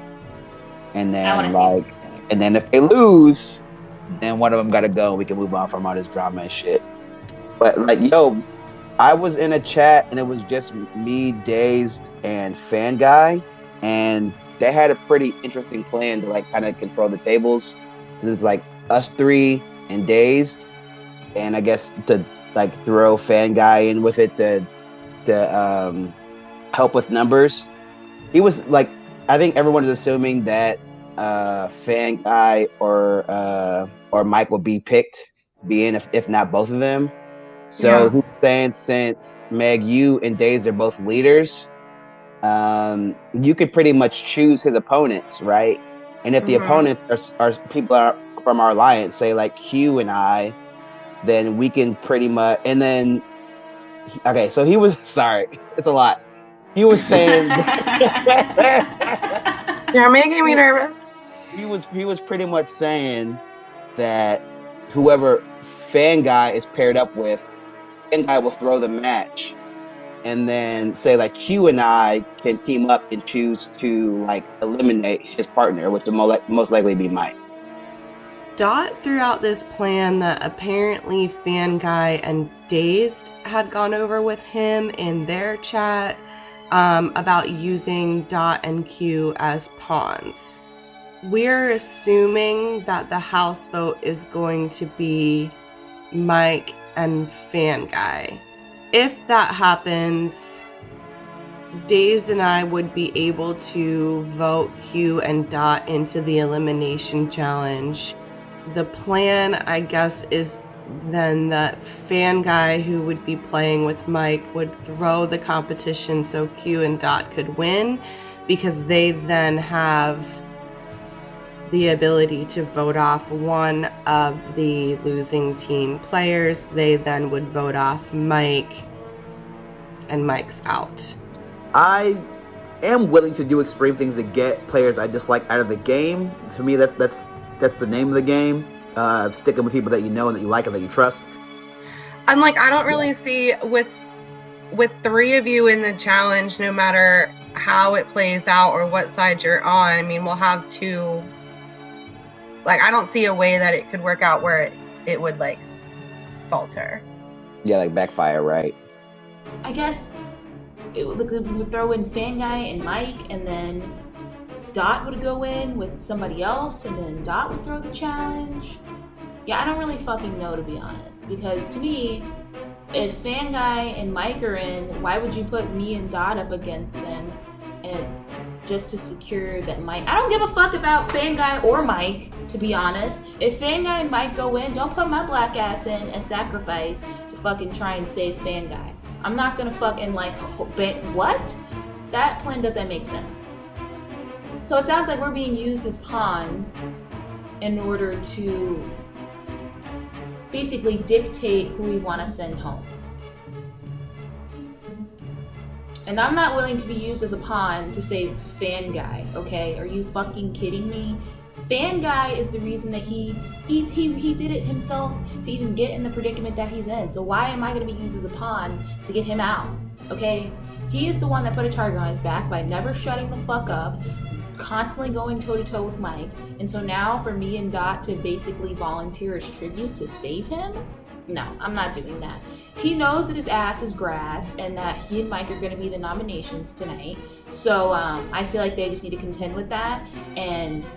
And then and then if they lose, then one of them got to go. We can move on from all this drama and shit. But like, yo, I was in a chat and it was just me, Dazed, and Fan Guy, and they had a pretty interesting plan to like kind of control the tables. So it's like us 3 and Dazed, and I guess to like throw Fan Guy in with it to help with numbers. He was like, I think everyone is assuming that Fan Guy or Mike will be picked, being if not both of them. So he's saying since Meg, you and Days are both leaders, you could pretty much choose his opponents, right? And if the opponents are people are from our alliance, say like Q and I, then we can pretty much. And then, okay, so he was sorry, it's a lot. He was saying, you're making me nervous. He was pretty much saying that whoever Fan Guy is paired up with, Fan Guy will throw the match, and then say like Q and I can team up and choose to like eliminate his partner, which will most likely be Mike. Dot threw out this plan that apparently Fan Guy and Dazed had gone over with him in their chat about using Dot and Q as pawns. We're assuming that the house vote is going to be Mike and Fan Guy. If that happens, Dazed and I would be able to vote Q and Dot into the elimination challenge. The plan, I guess, is then that Fan Guy, who would be playing with Mike, would throw the competition so Q and Dot could win, because they then have the ability to vote off one of the losing team players. They then would vote off Mike, and Mike's out. I am willing to do extreme things to get players I dislike out of the game. To me, that's the name of the game. Sticking with people that you know and that you like and that you trust. I'm like, I don't really see with three of you in the challenge, no matter how it plays out or what side you're on. I mean, we'll have two. Like, I don't see a way that it could work out where it would like falter. Yeah, like backfire, right? I guess we would throw in Fan Guy and Mike, and then Dot would go in with somebody else, and then Dot would throw the challenge. Yeah, I don't really fucking know, to be honest, because to me, if Fan Guy and Mike are in, why would you put me and Dot up against them, and just to secure that Mike... I don't give a fuck about Fan Guy or Mike, to be honest. If Fan Guy and Mike go in, don't put my black ass in and sacrifice to fucking try and save Fan Guy. I'm not gonna fucking like... What? That plan doesn't make sense. So it sounds like we're being used as pawns in order to basically dictate who we want to send home. And I'm not willing to be used as a pawn to save Fan Guy, okay? Are you fucking kidding me? Fan Guy is the reason that he did it himself to even get in the predicament that he's in. So why am I going to be used as a pawn to get him out, okay? He is the one that put a target on his back by never shutting the fuck up, constantly going toe-to-toe with Mike. And so now for me and Dot to basically volunteer as tribute to save him? No, I'm not doing that. He knows that his ass is grass and that he and Mike are going to be the nominations tonight. So I feel like they just need to contend with that and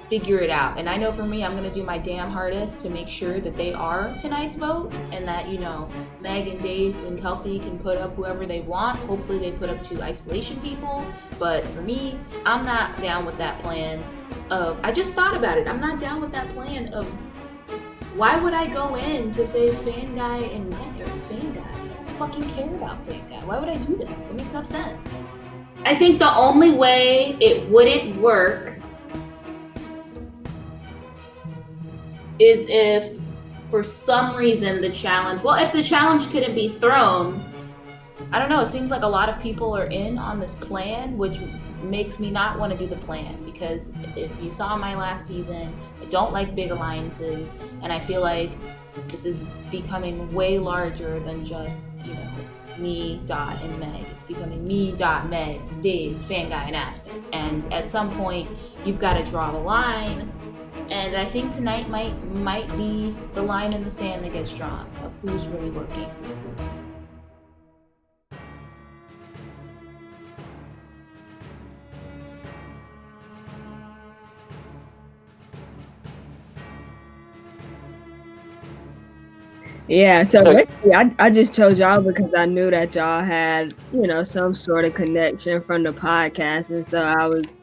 figure it out. And I know for me, I'm going to do my damn hardest to make sure that they are tonight's votes and that, you know, Meg and Dazed and Kelsey can put up whoever they want. Hopefully they put up 2 isolation people. But for me, I'm not down with that plan of... I just thought about it. I'm not down with that plan of... Why would I go in to save Fan Guy and Mike or Fan Guy? I don't fucking care about Fan Guy. Why would I do that? It makes no sense. I think the only way it wouldn't work is if for some reason the challenge, well, if the challenge couldn't be thrown, I don't know, it seems like a lot of people are in on this plan, which makes me not want to do the plan, because if you saw my last season, I don't like big alliances, and I feel like this is becoming way larger than just, you know, me, Dot, and Meg. It's becoming me, Dot, Meg, Daze, Fan Guy, and Aspen. And at some point, you've got to draw the line. And I think tonight might be the line in the sand that gets drawn of who's really working with who. Yeah, so basically, I just chose y'all because I knew that y'all had, you know, some sort of connection from the podcast, and so I was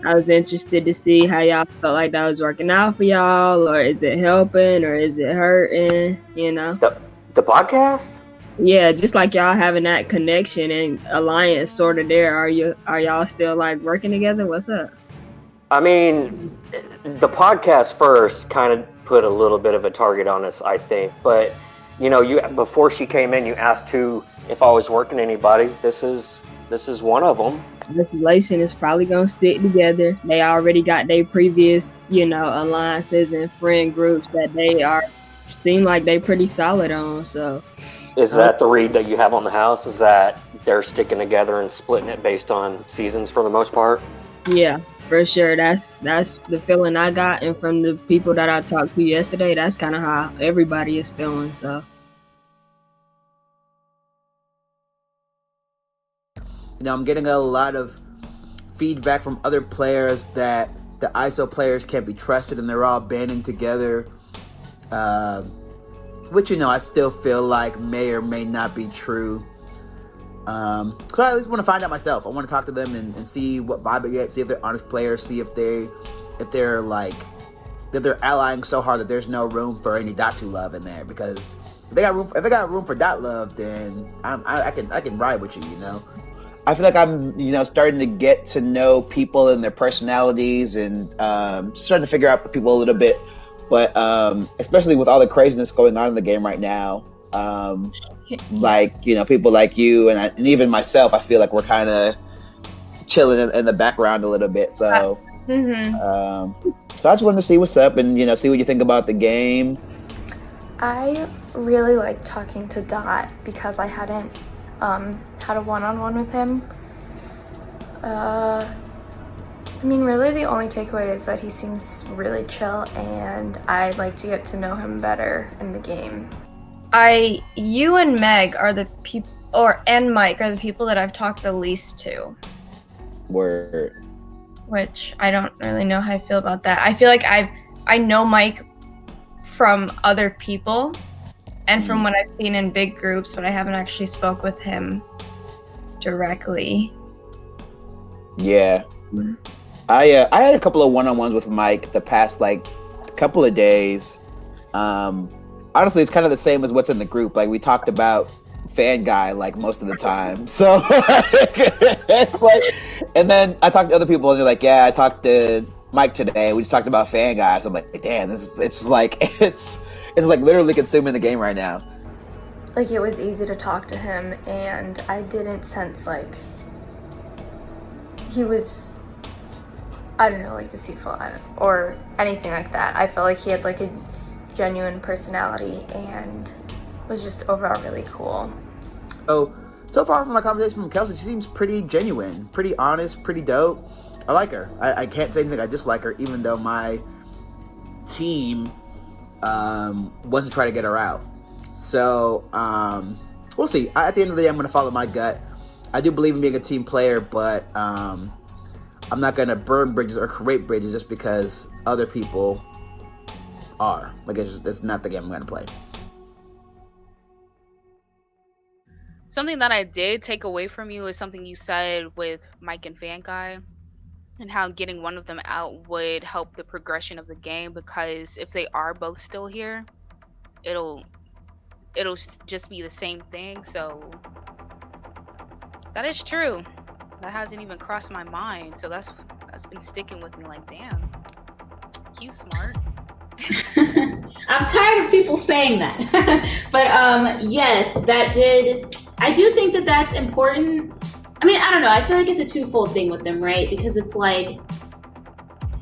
I was interested to see how y'all felt like that was working out for y'all, or is it helping, or is it hurting? You know, the podcast. Yeah, just like y'all having that connection and alliance sort of there. Are y'all still like working together? What's up? I mean, the podcast first kind of put a little bit of a target on us, I think. But you know, before she came in, you asked if I was working anybody. This is one of them. This relation is probably gonna stick together. They already got their previous, alliances and friend groups that seem like they pretty solid on. So, is that the read that you have on the house? Is that they're sticking together and splitting it based on seasons for the most part? Yeah, for sure. That's the feeling I got, and from the people that I talked to yesterday, that's kind of how everybody is feeling. So. I'm getting a lot of feedback from other players that the ISO players can't be trusted and they're all banding together, which, I still feel like may or may not be true. So I at least want to find out myself. I want to talk to them and see what vibe they get, see if they're honest players, see if they're allying so hard that there's no room for any Datu love in there. Because if they got room for Dot love, then I can ride with you. I feel like I'm, starting to get to know people and their personalities and starting to figure out people a little bit. But especially with all the craziness going on in the game right now, people like you and even myself, I feel like we're kind of chilling in the background a little bit. So, so I just wanted to see what's up and, see what you think about the game. I really like talking to Dot because I hadn't had a one-on-one with him. Really the only takeaway is that he seems really chill and I'd like to get to know him better in the game. You and Meg are the people, and Mike are the people that I've talked the least to. Word. Which I don't really know how I feel about that. I feel like I know Mike from other people and from what I've seen in big groups, but I haven't actually spoke with him directly. Yeah. I had a couple of one-on-ones with Mike the past couple of days. Honestly, it's kind of the same as what's in the group. Like we talked about Fan Guy most of the time. So it's and then I talked to other people and they're like, yeah, I talked to Mike today. We just talked about Fan Guy. So I'm like, damn, it's literally consuming the game right now. It was easy to talk to him and I didn't sense he was, I don't know, deceitful or anything like that. I felt like he had a genuine personality and was just overall really cool. So far from my conversation with Kelsey, she seems pretty genuine, pretty honest, pretty dope. I like her. I can't say anything I dislike her, even though my team wasn't trying to get her out. So we'll see. At the end of the day, I'm going to follow my gut. I do believe in being a team player, but I'm not going to burn bridges or create bridges just because other people are. It's not the game I'm going to play. Something that I did take away from you is something you said with Mike and Fan Guy and how getting one of them out would help the progression of the game, because if they are both still here, it'll just be the same thing. So that is true. That hasn't even crossed my mind. So that's been sticking with me. Damn, you smart. I'm tired of people saying that. But yes, that did. I do think that that's important. I don't know. I feel like it's a twofold thing with them, right? Because it's Fan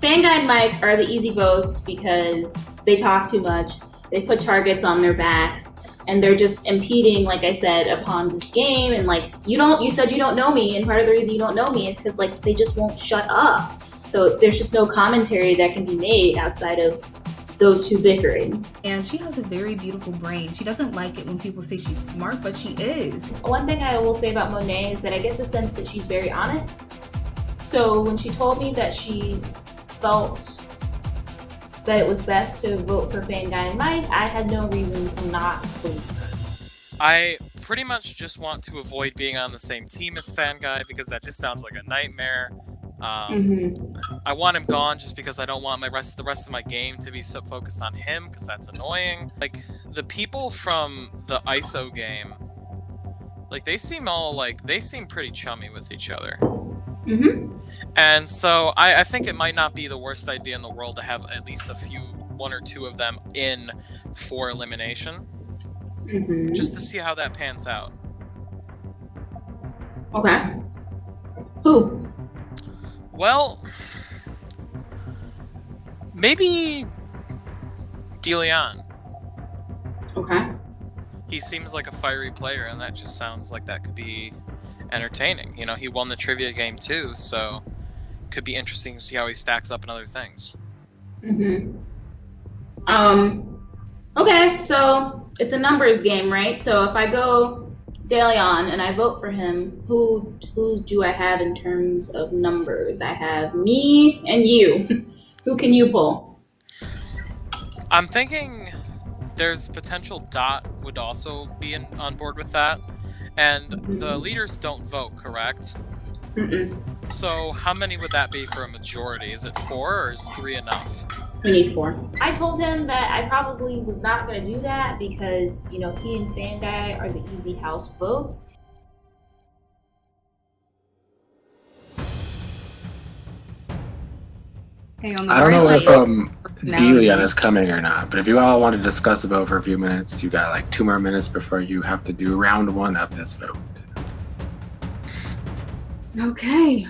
Guy and Mike are the easy votes because they talk too much. They put targets on their backs and they're just impeding, like I said, upon this game. And you said you don't know me. And part of the reason you don't know me is because they just won't shut up. So there's just no commentary that can be made outside of those two bickering. And she has a very beautiful brain. She doesn't like it when people say she's smart, but she is. One thing I will say about Monet is that I get the sense that she's very honest. So when she told me that she felt that it was best to vote for Fan Guy and Mike, I had no reason to not believe her. I pretty much just want to avoid being on the same team as Fan Guy because that just sounds like a nightmare. I want him gone just because I don't want the rest of my game to be so focused on him, because that's annoying. Like, the people from the ISO game, like, they seem pretty chummy with each other. And so I think it might not be the worst idea in the world to have at least one or two of them in for elimination. Just to see how that pans out. Okay. Who? Well, maybe DeLeon. Okay. He seems like a fiery player, and that just sounds like that could be entertaining. You know, he won the trivia game too, so it could be interesting to see how he stacks up in other things. Okay, so it's a numbers game, right? So if I go DeLeon and I vote for him, who do I have in terms of numbers? I have me and you. Who can you pull? I'm thinking there's potential Dot would also be on board with that. And the leaders don't vote, correct? So how many would that be for a majority? Is it 4 or is 3 enough? We need 4. I told him that I probably was not going to do that because, you know, he and Fan Guy are the easy house votes. I don't know if DeLeon is coming or not, but if you all want to discuss the vote for a few minutes, you got like 2 more minutes before you have to do round 1 of this vote. Okay.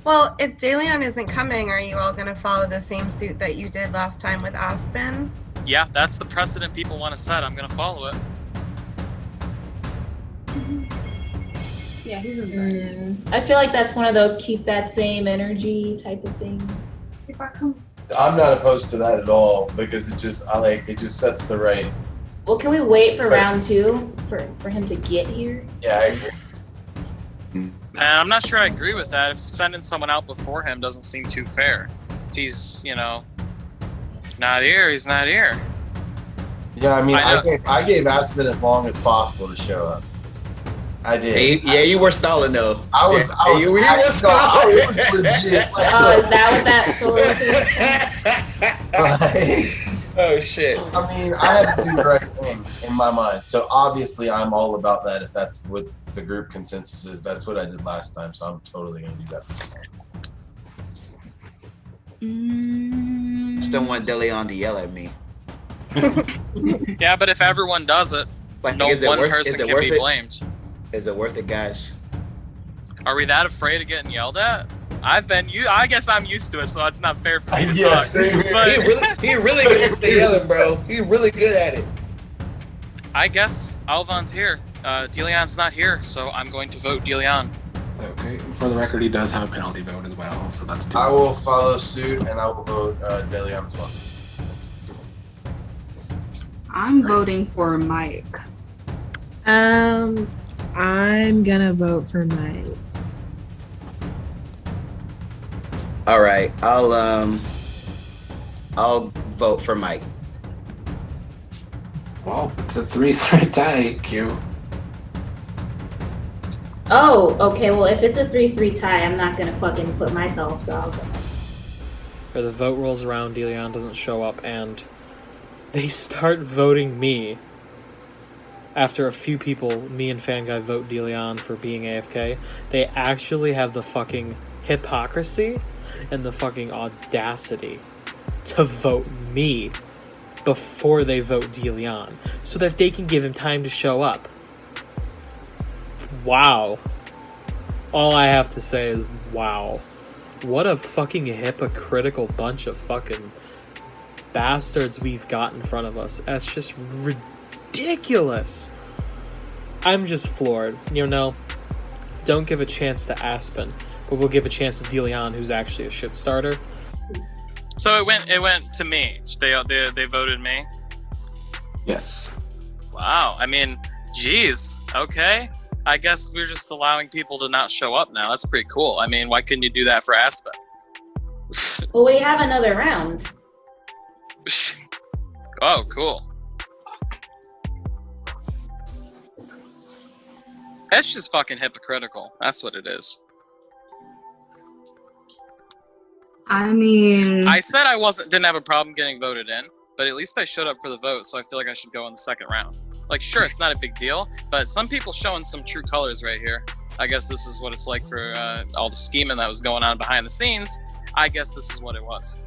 Well, if DeLeon isn't coming, are you all going to follow the same suit that you did last time with Aspen? Yeah, that's the precedent people want to set. I'm going to follow it. Yeah, he's a I feel like that's one of those keep that same energy type of things. If I come. I'm not opposed to that at all because it just sets the right. Well, can we wait for round 2 for him to get here? Yeah, I agree. And I'm not sure I agree with that. If sending someone out before him doesn't seem too fair. If he's, you know, not here, he's not here. Yeah, I mean, I gave Aspen as long as possible to show up. I did. Yeah, you were stalling though. I was stalling. It was legit. Oh, is that what that solo is? Oh shit. I mean, I had to do the right thing in my mind. So obviously I'm all about that if that's what the group consensus is. That's what I did last time, so I'm totally gonna do that this time. Just don't want DeLeon to yell at me. Yeah, but if everyone does it, Like, no is it one worth- person is it can worth be it? blamed. Is it worth it, guys? Are we that afraid of getting yelled at? I guess I'm used to it, so it's not fair for me to Yeah, talk. same here. But He really good at yelling, bro. He really good at it. I guess I'll volunteer. DeLeon's not here, so I'm going to vote DeLeon. Okay, for the record, he does have a penalty vote as well, so that's 2. I will follow suit and I will vote DeLeon as well. I'm voting for Mike. I'm gonna vote for Mike. All right, I'll vote for Mike. Well, it's a 3-3 tie, Q. Oh, okay. Well, if it's a 3-3 tie, I'm not gonna fucking put myself. So I'll go. Or the vote rolls around, DeLeon doesn't show up, and they start voting me. After a few people, me and Fanguy vote DeLeon for being AFK, they actually have the fucking hypocrisy and the fucking audacity to vote me before they vote DeLeon, so that they can give him time to show up. Wow. All I have to say is wow. What a fucking hypocritical bunch of fucking bastards we've got in front of us. That's just ridiculous. I'm just floored. You know, don't give a chance to Aspen, but we'll give a chance to DeLeon, who's actually a shit starter. So it went to me. They voted me. Yes. Wow. I mean, geez. Okay. I guess we're just allowing people to not show up now. That's pretty cool. I mean, why couldn't you do that for Aspen? Well, we have another round. Oh, cool. That's just fucking hypocritical. That's what it is. I mean, I said I didn't have a problem getting voted in, but at least I showed up for the vote, so I feel like I should go in the second round. Like, sure, it's not a big deal, but some people showing some true colors right here. I guess this is what it's like for all the scheming that was going on behind the scenes. I guess this is what it was.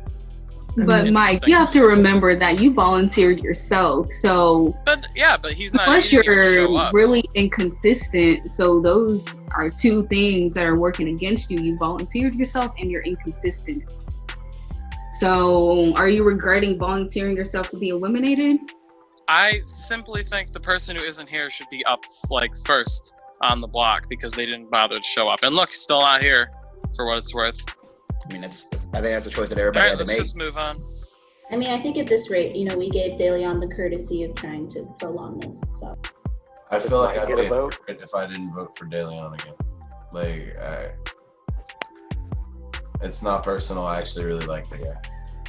But Mike, you have to remember that you volunteered yourself, so. But he's not. Plus, he didn't even show you're up. really inconsistent. So those are two things that are working against you. You volunteered yourself, and you're inconsistent. So, are you regretting volunteering yourself to be eliminated? I simply think the person who isn't here should be up like first on the block because they didn't bother to show up. And look, he's still not here, for what it's worth. I mean, I think that's a choice that everybody had to make. Let's just move on. I mean, I think at this rate, we gave DeLeon the courtesy of trying to prolong this. So I feel like I'd get a vote if I didn't vote for DeLeon again. Like, it's not personal. I actually really like the guy.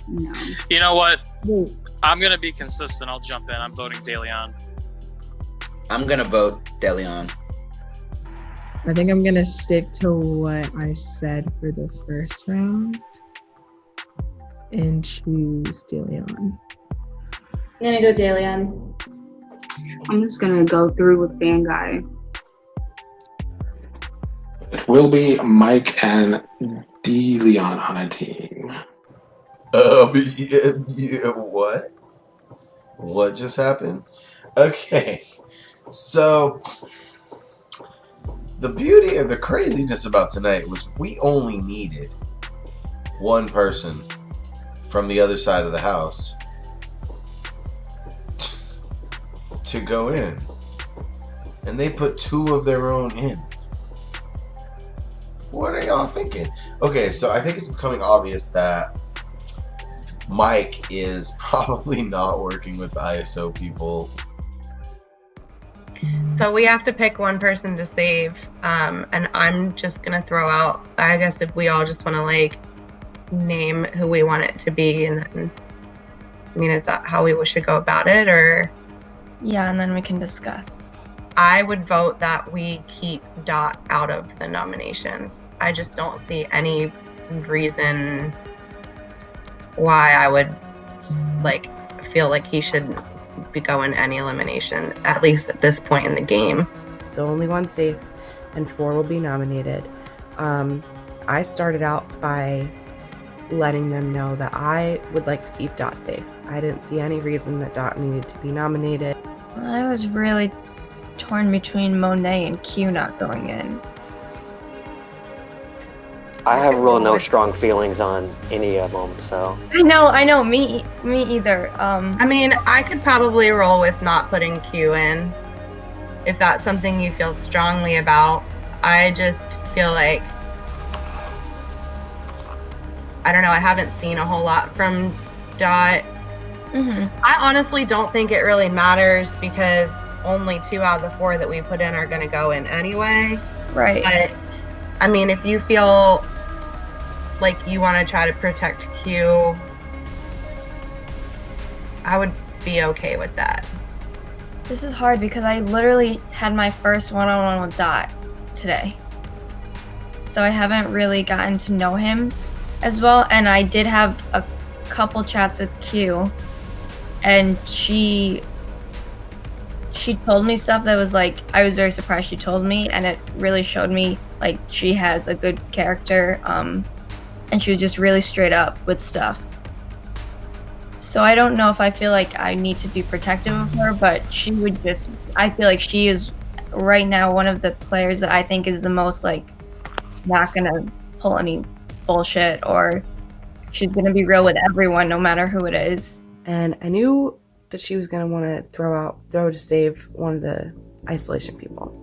No. You know what? I'm gonna be consistent. I'll jump in. I'm voting DeLeon. I'm gonna vote DeLeon. I think I'm gonna stick to what I said for the first round and choose DeLeon. I'm gonna go DeLeon. I'm just gonna go through with Fan Guy. It will be Mike and DeLeon on a team. What? What just happened? Okay, so the beauty and the craziness about tonight was we only needed one person from the other side of the house to go in, and they put two of their own in. What are y'all thinking? Okay, so I think it's becoming obvious that Mike is probably not working with the ISO people. So we have to pick one person to save, and I'm just gonna throw out, I guess if we all just want to like name who we want it to be, and then, I mean, it's how we should go about it, or? Yeah, and then we can discuss. I would vote that we keep Dot out of the nominations. I just don't see any reason why I would like feel like he should be going any elimination, at least at this point in the game. So only one safe and 4 will be nominated. I started out by letting them know that I would like to keep Dot safe. I didn't see any reason that Dot needed to be nominated. I was really torn between Monet and Q not going in. I have real no strong feelings on any of them, so. I know, me either. I mean, I could probably roll with not putting Q in if that's something you feel strongly about. I just feel like, I don't know, I haven't seen a whole lot from Dot. Mm-hmm. I honestly don't think it really matters because only 2 out of the 4 that we put in are going to go in anyway. Right. But, I mean, if you feel like you want to try to protect Q, I would be okay with that. This is hard because I literally had my first one-on-one with Dot today. So I haven't really gotten to know him as well, and I did have a couple chats with Q, and she told me stuff that was like, I was very surprised she told me, and it really showed me like she has a good character, and she was just really straight up with stuff. So I don't know if I feel like I need to be protective of her, but I feel like she is right now one of the players that I think is the most like not gonna pull any bullshit, or she's gonna be real with everyone no matter who it is. And I knew that she was gonna want to throw to save one of the isolation people.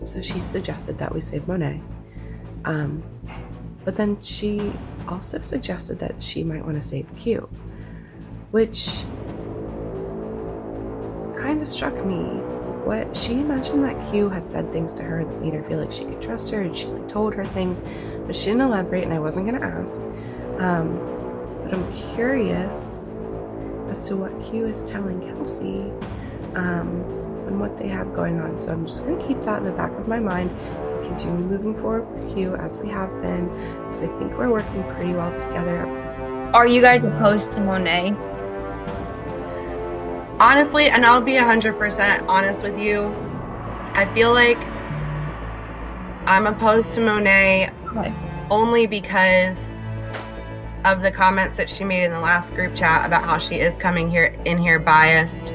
So she suggested that we save Monet. But then she also suggested that she might want to save Q, which kind of struck me. What she mentioned that Q has said things to her that made her feel like she could trust her, and she like told her things, but she didn't elaborate, and I wasn't gonna ask. But I'm curious as to what Q is telling Kelsey, and what they have going on. So I'm just gonna keep that in the back of my mind in continue moving forward with Q as we have been, because I think we're working pretty well together. Are you guys opposed to Monet? Honestly, and I'll be 100% honest with you, I feel like I'm opposed to Monet only because of the comments that she made in the last group chat about how she is coming in here biased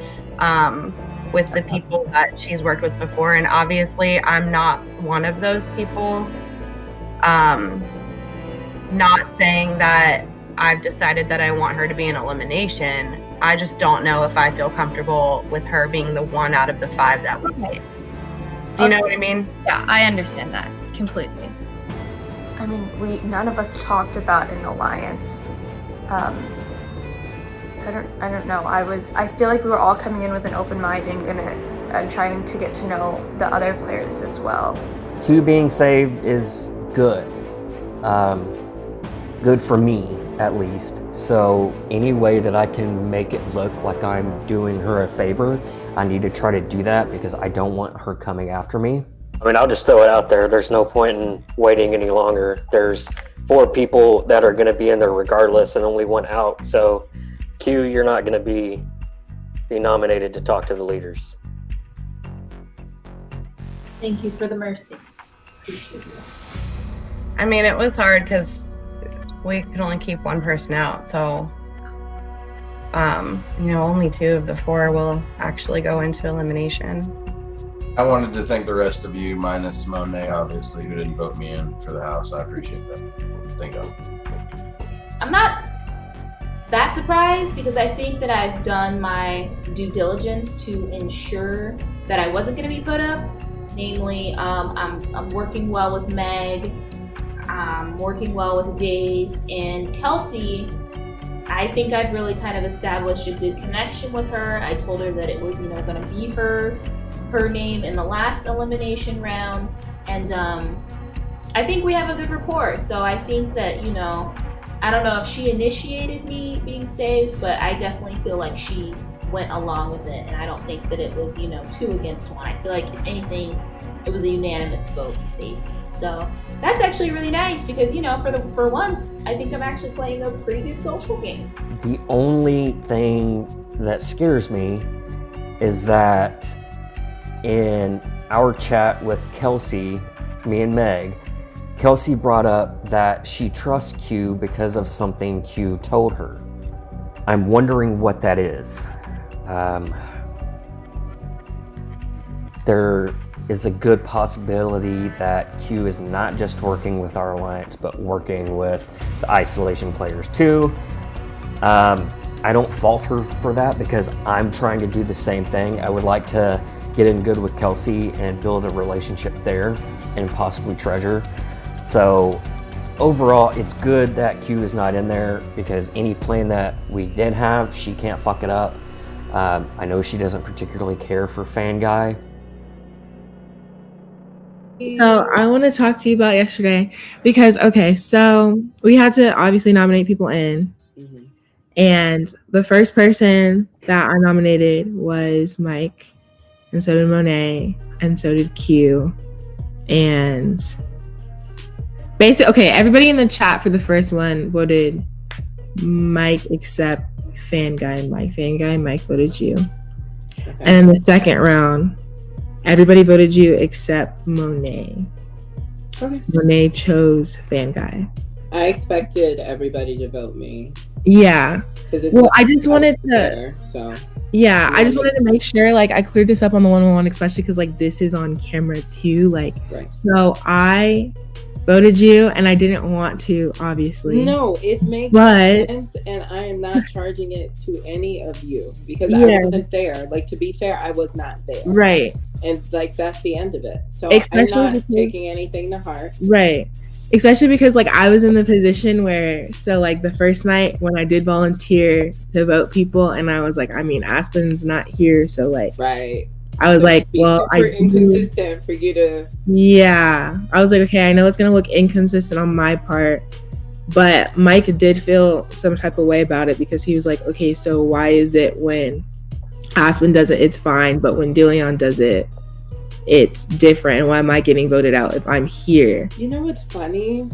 with the people that she's worked with before, and obviously I'm not one of those people. Not saying that I've decided that I want her to be an elimination. I just don't know if I feel comfortable with her being the one out of the 5 that was saved. Do you know what I mean? Yeah, I understand that completely. I mean, none of us talked about an alliance. So I don't know. I feel like we were all coming in with an open mind and trying to get to know the other players as well. Q being saved is good. Good for me, at least. So any way that I can make it look like I'm doing her a favor, I need to try to do that because I don't want her coming after me. I mean, I'll just throw it out there. There's no point in waiting any longer. There's 4 people that are going to be in there regardless and only 1 out. So Q, you're not going to be nominated to talk to the leaders. Thank you for the mercy. Appreciate it. I mean, it was hard because we could only keep 1 person out, so only 2 of the 4 will actually go into elimination. I wanted to thank the rest of you, minus Monet, obviously, who didn't vote me in for the house. I appreciate that. Thank you. I'm not that surprised because I think that I've done my due diligence to ensure that I wasn't going to be put up. Namely, I'm working well with Meg, I'm working well with Daze, and Kelsey. I think I've really kind of established a good connection with her. I told her that it was, going to be her name in the last elimination round, and I think we have a good rapport. So I think that, I don't know if she initiated me being saved, but I definitely feel like she went along with it, and I don't think that it was 2 against 1. I feel like if anything, it was a unanimous vote to save me. So that's actually really nice because for once I think I'm actually playing a pretty good social game. The only thing that scares me is that in our chat with Kelsey, me and Meg, Kelsey brought up that she trusts Q because of something Q told her. I'm wondering what that is. There is a good possibility that Q is not just working with our alliance, but working with the isolation players too. I don't fault her for that because I'm trying to do the same thing. I would like to get in good with Kelsey and build a relationship there and possibly Treasure. So overall, it's good that Q is not in there because any plan that we did have, she can't fuck it up. I know she doesn't particularly care for Fan Guy. So I want to talk to you about yesterday because, so we had to obviously nominate people in. And the first person that I nominated was Mike, and so did Monet, and so did Q. And basically, everybody in the chat for the first one voted Mike except Fan Guy and Mike. Fan Guy and Mike voted you. And in the second round, everybody voted you except Monet. Okay. Monet chose Fan Guy. I expected everybody to vote me. Yeah. Well, I just wanted to. There, so. Yeah, I just wanted to make sure, I cleared this up on the 1-on-1, especially because, this is on camera too. Right. So I voted you, and I didn't want to, obviously. No, it makes But- sense, and I am not charging it to any of you because Yeah. I wasn't there. To be fair, I was not there. Right. And that's the end of it. So Especially I'm not because- taking anything to heart. Right. Especially because I was in the position where, the first night when I did volunteer to vote people, and I was Aspen's not here, so right. I was well, super inconsistent for you to. Yeah, I was okay, I know it's gonna look inconsistent on my part, but Mike did feel some type of way about it because he was okay, so why is it when Aspen does it, it's fine, but when DeLeon does it, it's different? And why am I getting voted out if I'm here? You know what's funny?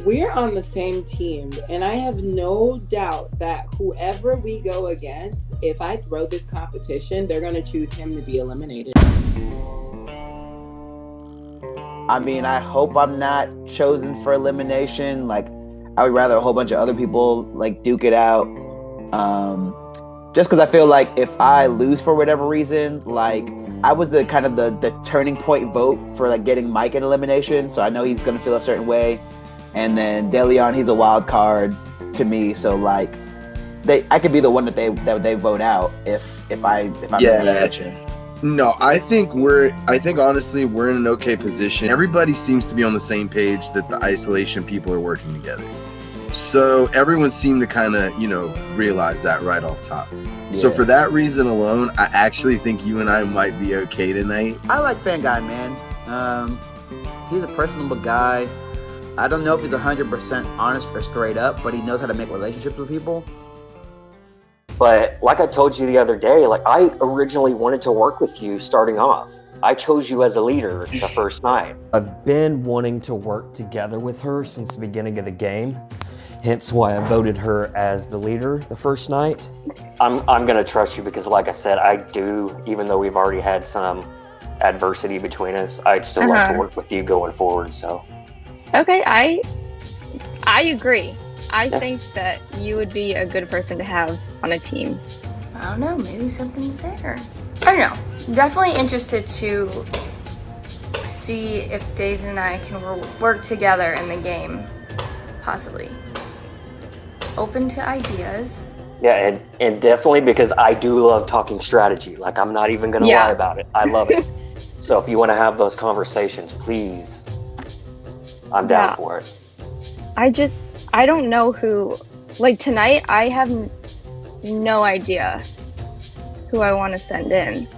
We're on the same team, and I have no doubt that whoever we go against, if I throw this competition, they're going to choose him to be eliminated. I mean, I hope I'm not chosen for elimination. Like, I would rather a whole bunch of other people like duke it out. Just because I feel like if I lose for whatever reason, like I was the kind of the turning point vote for like getting Mike in elimination, so I know he's gonna feel a certain way. And then DeLeon, he's a wild card to me, so like I could be the one that they vote out if I'm in elimination. No, I think honestly we're in an okay position. Everybody seems to be on the same page that the isolation people are working together. So everyone seemed to kind of, realize that right off top. Yeah. So for that reason alone, I actually think you and I might be okay tonight. I like Fan Guy, man. He's a personable guy. I don't know if he's 100% honest or straight up, but he knows how to make relationships with people. But like I told you the other day, like I originally wanted to work with you starting off. I chose you as a leader the first night. I've been wanting to work together with her since the beginning of the game. Hence why I voted her as the leader the first night. I'm gonna trust you because like I said, I do, even though we've already had some adversity between us, I'd still like to work with you going forward, so. Okay, I agree. I think that you would be a good person to have on a team. I don't know, maybe something's there. I don't know. Definitely interested to see if Days and I can work together in the game, possibly. Open to ideas. Yeah, and definitely because I do love talking strategy. Like I'm not even gonna lie about it. I love it. So if you want to have those conversations, please, I'm down for it. I don't know who, like tonight, I have no idea who I want to send in.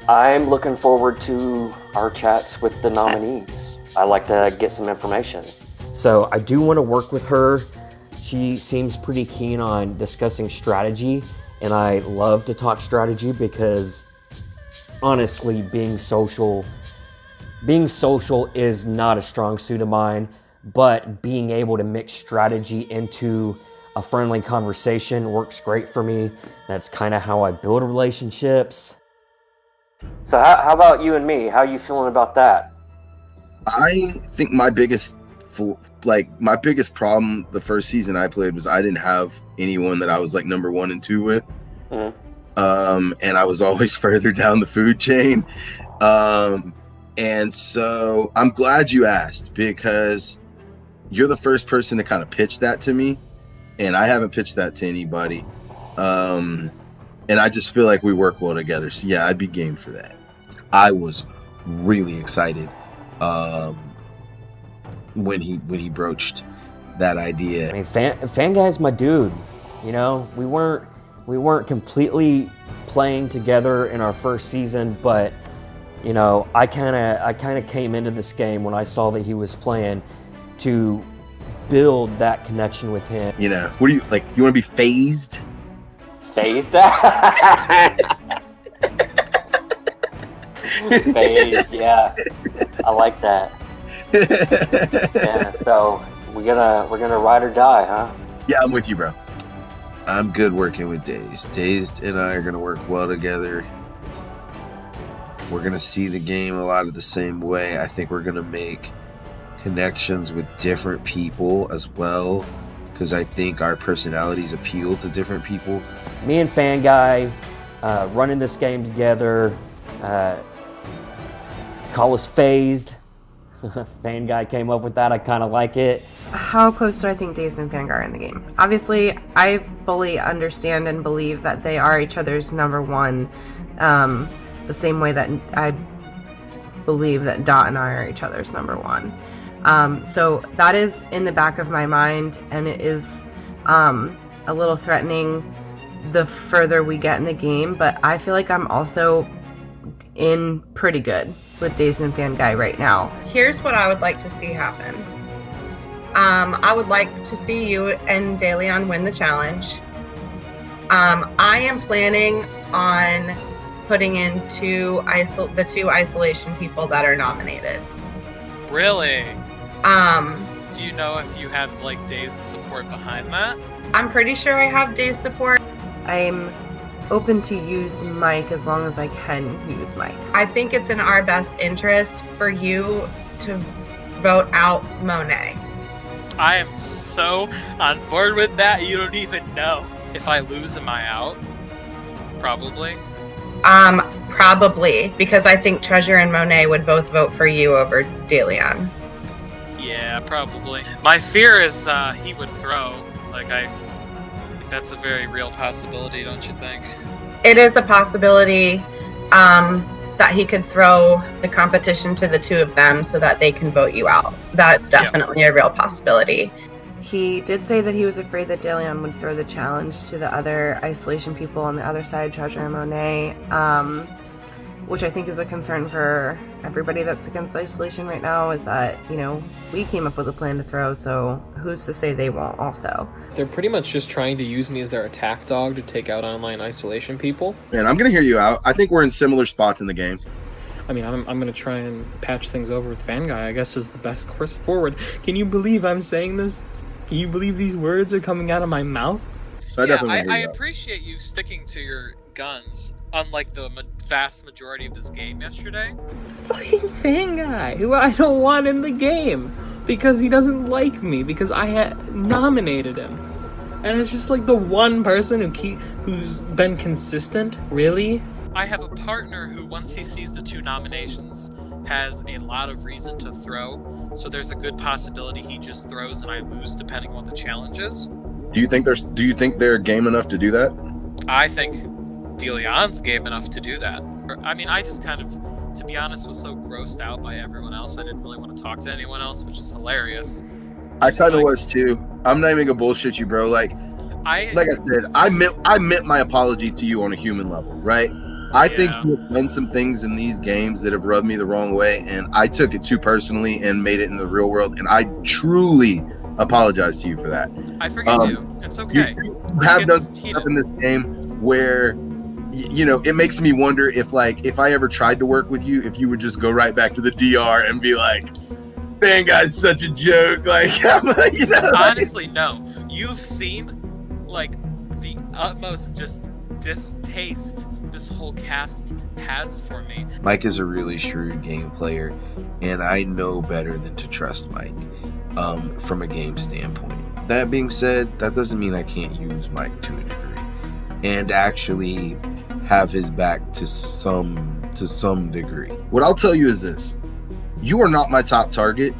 I'm looking forward to our chats with the nominees. I like to get some information. So I do want to work with her. She seems pretty keen on discussing strategy, and I love to talk strategy because honestly, being social is not a strong suit of mine, but being able to mix strategy into a friendly conversation works great for me. That's kind of how I build relationships. So how about you and me? How are you feeling about that? I think my biggest problem the first season I played was I didn't have anyone that I was like number 1 and 2 with. Mm-hmm. And I was always further down the food chain. And so I'm glad you asked because you're the first person to kind of pitch that to me. And I haven't pitched that to anybody. And I just feel like we work well together. So yeah, I'd be game for that. I was really excited when he broached that idea. I mean, fan Guy's my dude. We weren't completely playing together in our first season, but I kind of came into this game when I saw that he was playing to build that connection with him. What do you like? You want to be phased? Phased? Phased, yeah. I like that. Yeah, so we're gonna ride or die, huh? Yeah, I'm with you, bro. I'm good working with Dazed. Dazed and I are gonna work well together. We're gonna see the game a lot of the same way. I think we're gonna make connections with different people as well, because I think our personalities appeal to different people. Me and Fan Guy running this game together. Call us phased. Fan Guy came up with that. I kind of like it. How close do I think Days and Fan Guy are in the game? Obviously, I fully understand and believe that they are each other's number 1, the same way that I believe that Dot and I are each other's number 1. So that is in the back of my mind, and it is a little threatening the further we get in the game, but I feel like I'm also in pretty good with Days and Fan Guy right now. Here's what I would like to see happen. I would like to see you and DeLeon win the challenge. I am planning on putting in the two isolation people that are nominated. Really? Um, Do you know if you have like Days' support behind that? I'm pretty sure I have Days support. I'm open to use Mike as long as I can use Mike. I think it's in our best interest for you to vote out Monet. I am so on board with that, you don't even know. If I lose, am I out? Probably. Probably, because I think Treasure and Monet would both vote for you over DeLeon. Yeah, probably. My fear is he would throw. Like, I think that's a very real possibility, don't you think? It is a possibility that he could throw the competition to the two of them so that they can vote you out. That's definitely a real possibility. He did say that he was afraid that DeLeon would throw the challenge to the other isolation people on the other side, Treasure and Monet, which I think is a concern for everybody that's against isolation right now, is that, you know, we came up with a plan to throw, so who's to say they won't also? They're pretty much just trying to use me as their attack dog to take out online isolation people. And I'm going to hear you out. I think we're in similar spots in the game. I mean, I'm going to try and patch things over with Fanguy, I guess, is the best course forward. Can you believe I'm saying this? Can you believe these words are coming out of my mouth? So I appreciate you sticking to your guns, unlike the vast majority of this game yesterday. Fucking Fanguy, who I don't want in the game, because he doesn't like me, because I had nominated him. And it's just like the one person who's been consistent, really? I have a partner who, once he sees the two nominations, has a lot of reason to throw, so there's a good possibility he just throws and I lose depending on what the challenge is. Do you think they're game enough to do that? I think DeLeon's game enough to do that. I mean, I just kind of, to be honest, was so grossed out by everyone else, I didn't really want to talk to anyone else, which is hilarious. I kind of was too. I'm not even gonna bullshit you, bro. Like I said, I meant my apology to you on a human level, right? I think you've done some things in these games that have rubbed me the wrong way, and I took it too personally and made it in the real world, and I truly apologize to you for that. I forgive you. It's okay. You have done stuff in this game where, you know, it makes me wonder if I ever tried to work with you, if you would just go right back to the DR and be like, "Man, guy's such a joke." Like, you know, honestly, no. You've seen like the utmost just distaste this whole cast has for me. Mike is a really shrewd game player, and I know better than to trust Mike from a game standpoint. That being said, that doesn't mean I can't use Mike to a degree and actually have his back to some degree. What I'll tell you is this: you are not my top target.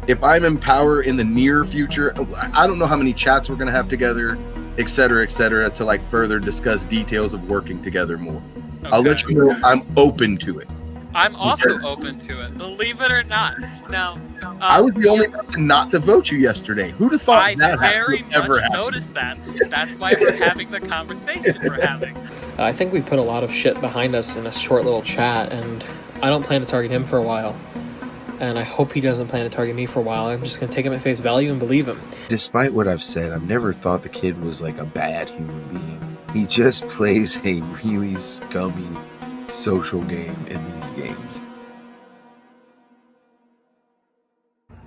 If I'm in power in the near future, I don't know how many chats we're gonna have together, et cetera, to like further discuss details of working together more. Okay. I'll let you know I'm open to it. I'm also open to it, believe it or not. Now, I was the only person not to vote you yesterday. Who'd have thought that very much noticed that. That's why we're having the conversation we're having. I think we put a lot of shit behind us in a short little chat, and I don't plan to target him for a while. And I hope he doesn't plan to target me for a while. I'm just going to take him at face value and believe him. Despite what I've said, I've never thought the kid was like a bad human being. He just plays a really scummy social game in these games.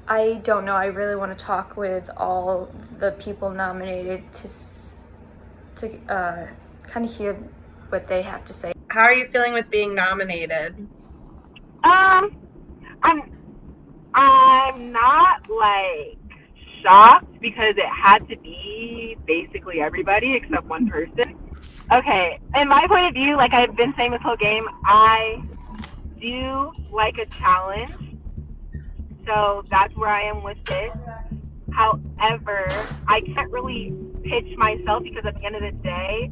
I don't know. I really want to talk with all the people nominated to kind of hear what they have to say. How are you feeling with being nominated? I'm not like shocked because it had to be basically everybody except one person. Okay, in my point of view, like I've been saying this whole game, I do like a challenge. So that's where I am with this. However, I can't really pitch myself because at the end of the day,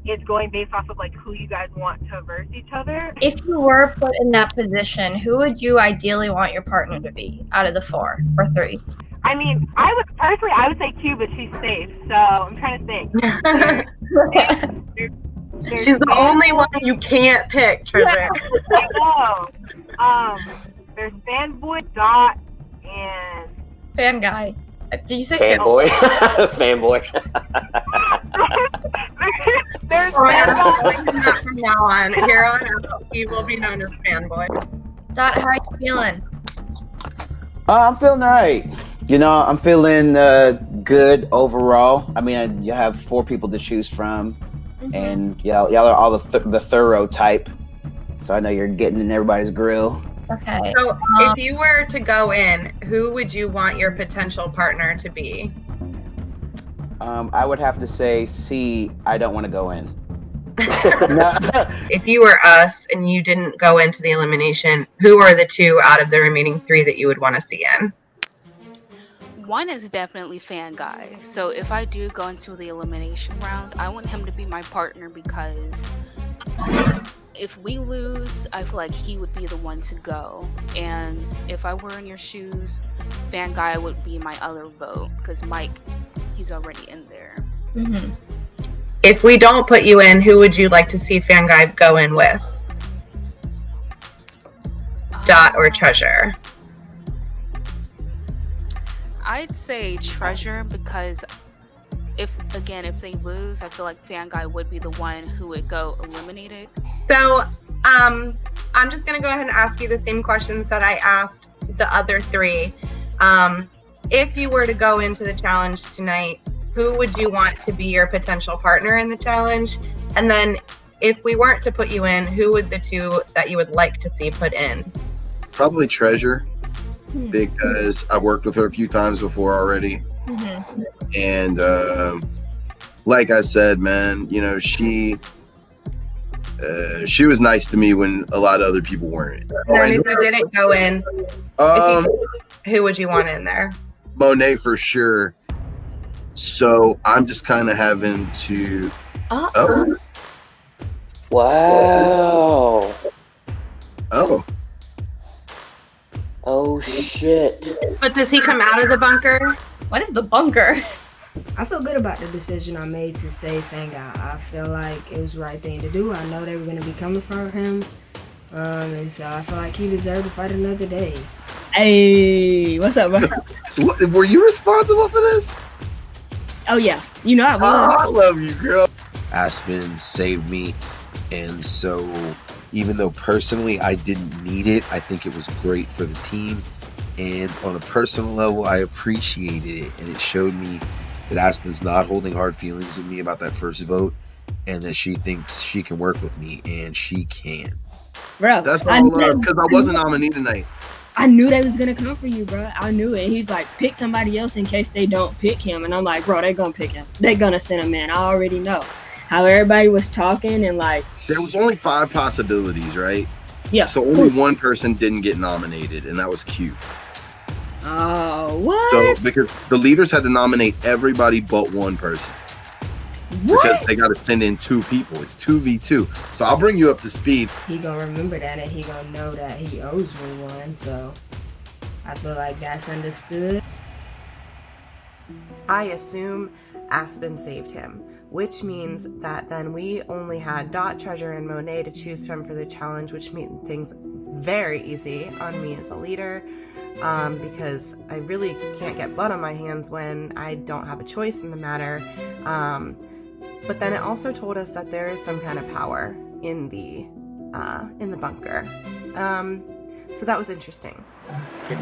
it's going based off of like who you guys want to verse each other. If you were put in that position, who would you ideally want your partner to be out of the 4 or 3? I mean, I would say Q, but she's safe, so I'm trying to think. She's the only one you can't pick, Treasure. Yeah, I know. There's Fanboy, Dot, and Fanguy. Did you say Fanboy? Fanboy. There's that from now on. Here on out, he will be known as fanboy. Dot, how are you feeling? I'm feeling all right. You know, I'm feeling good overall. I mean, you have 4 people to choose from, and y'all are all the thorough type. So I know you're getting in everybody's grill. Okay. So if you were to go in, who would you want your potential partner to be? I would have to say C. I don't want to go in. If you were us and you didn't go into the elimination, who are the 2 out of the remaining 3 that you would want to see in? One is definitely Fan Guy. So if I do go into the elimination round, I want him to be my partner because if we lose, I feel like he would be the one to go. And if I were in your shoes, Fan Guy would be my other vote because Mike, he's already in there. If we don't put you in, who would you like to see Fan Guy go in with? Dot or Treasure? I'd say Treasure because if they lose, I feel like Fan Guy would be the one who would go eliminated. So, I'm just gonna go ahead and ask you the same questions that I asked the other 3. If you were to go into the challenge tonight, who would you want to be your potential partner in the challenge? And then, if we weren't to put you in, who would the 2 that you would like to see put in? Probably Treasure, because I've worked with her a few times before already. And like I said, man, you know, she was nice to me when a lot of other people weren't. And then if you didn't go in, who would you want in there? Monet for sure. So I'm just kind of having to. Oh. Wow. Oh. Oh shit. But does he come out of the bunker? What is the bunker? I feel good about the decision I made to save Fanga. I feel like it was the right thing to do. I know they were going to be coming for him. And so I feel like he deserved to fight another day. Hey, what's up, bro? Were you responsible for this? Oh, yeah. You know I was. I love you, girl. Aspen saved me. And so even though personally I didn't need it, I think it was great for the team. And on a personal level, I appreciated it. And it showed me that Aspen's not holding hard feelings with me about that first vote. And that she thinks she can work with me. And she can. Bro, that's all love, because I wasn't nominated tonight. I knew they was gonna come for you, bro. I knew it. He's like, pick somebody else in case they don't pick him. And I'm like, bro, they're gonna pick him. They're gonna send him in. I already know. How everybody was talking and like... There was only 5 possibilities, right? Yeah. So only one person didn't get nominated, and that was Q. Oh, what? So because the leaders had to nominate everybody but one person. What? Because they got to send in 2 people. It's 2v2. So I'll bring you up to speed. He gonna remember that, and he gonna know that he owes me one. So I feel like that's understood. I assume Aspen saved him, which means that then we only had Dot, Treasure, and Monet to choose from for the challenge, which made things very easy on me as a leader, because I really can't get blood on my hands when I don't have a choice in the matter. But then it also told us that there is some kind of power in the bunker. So that was interesting.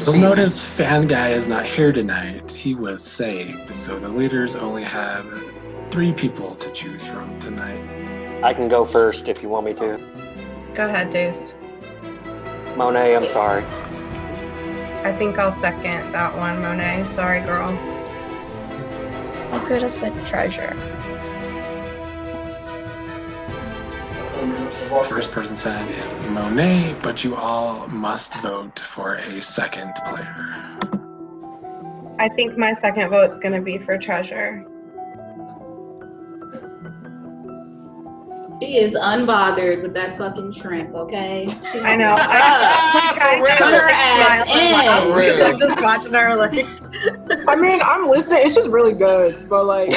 You'll notice Fan Guy is not here tonight. He was saved, so the leaders only have 3 people to choose from tonight. I can go first if you want me to. Go ahead, Dazed. Monet, I'm sorry. I think I'll second that one, Monet. Sorry, girl. I could have said Treasure. The first person said is Monet, but you all must vote for a second player. I think my second vote's going to be for Treasure. She is unbothered with that fucking shrimp, okay? I know. Put her ass in. I'm just watching her like. I mean, I'm listening. It's just really good, but like.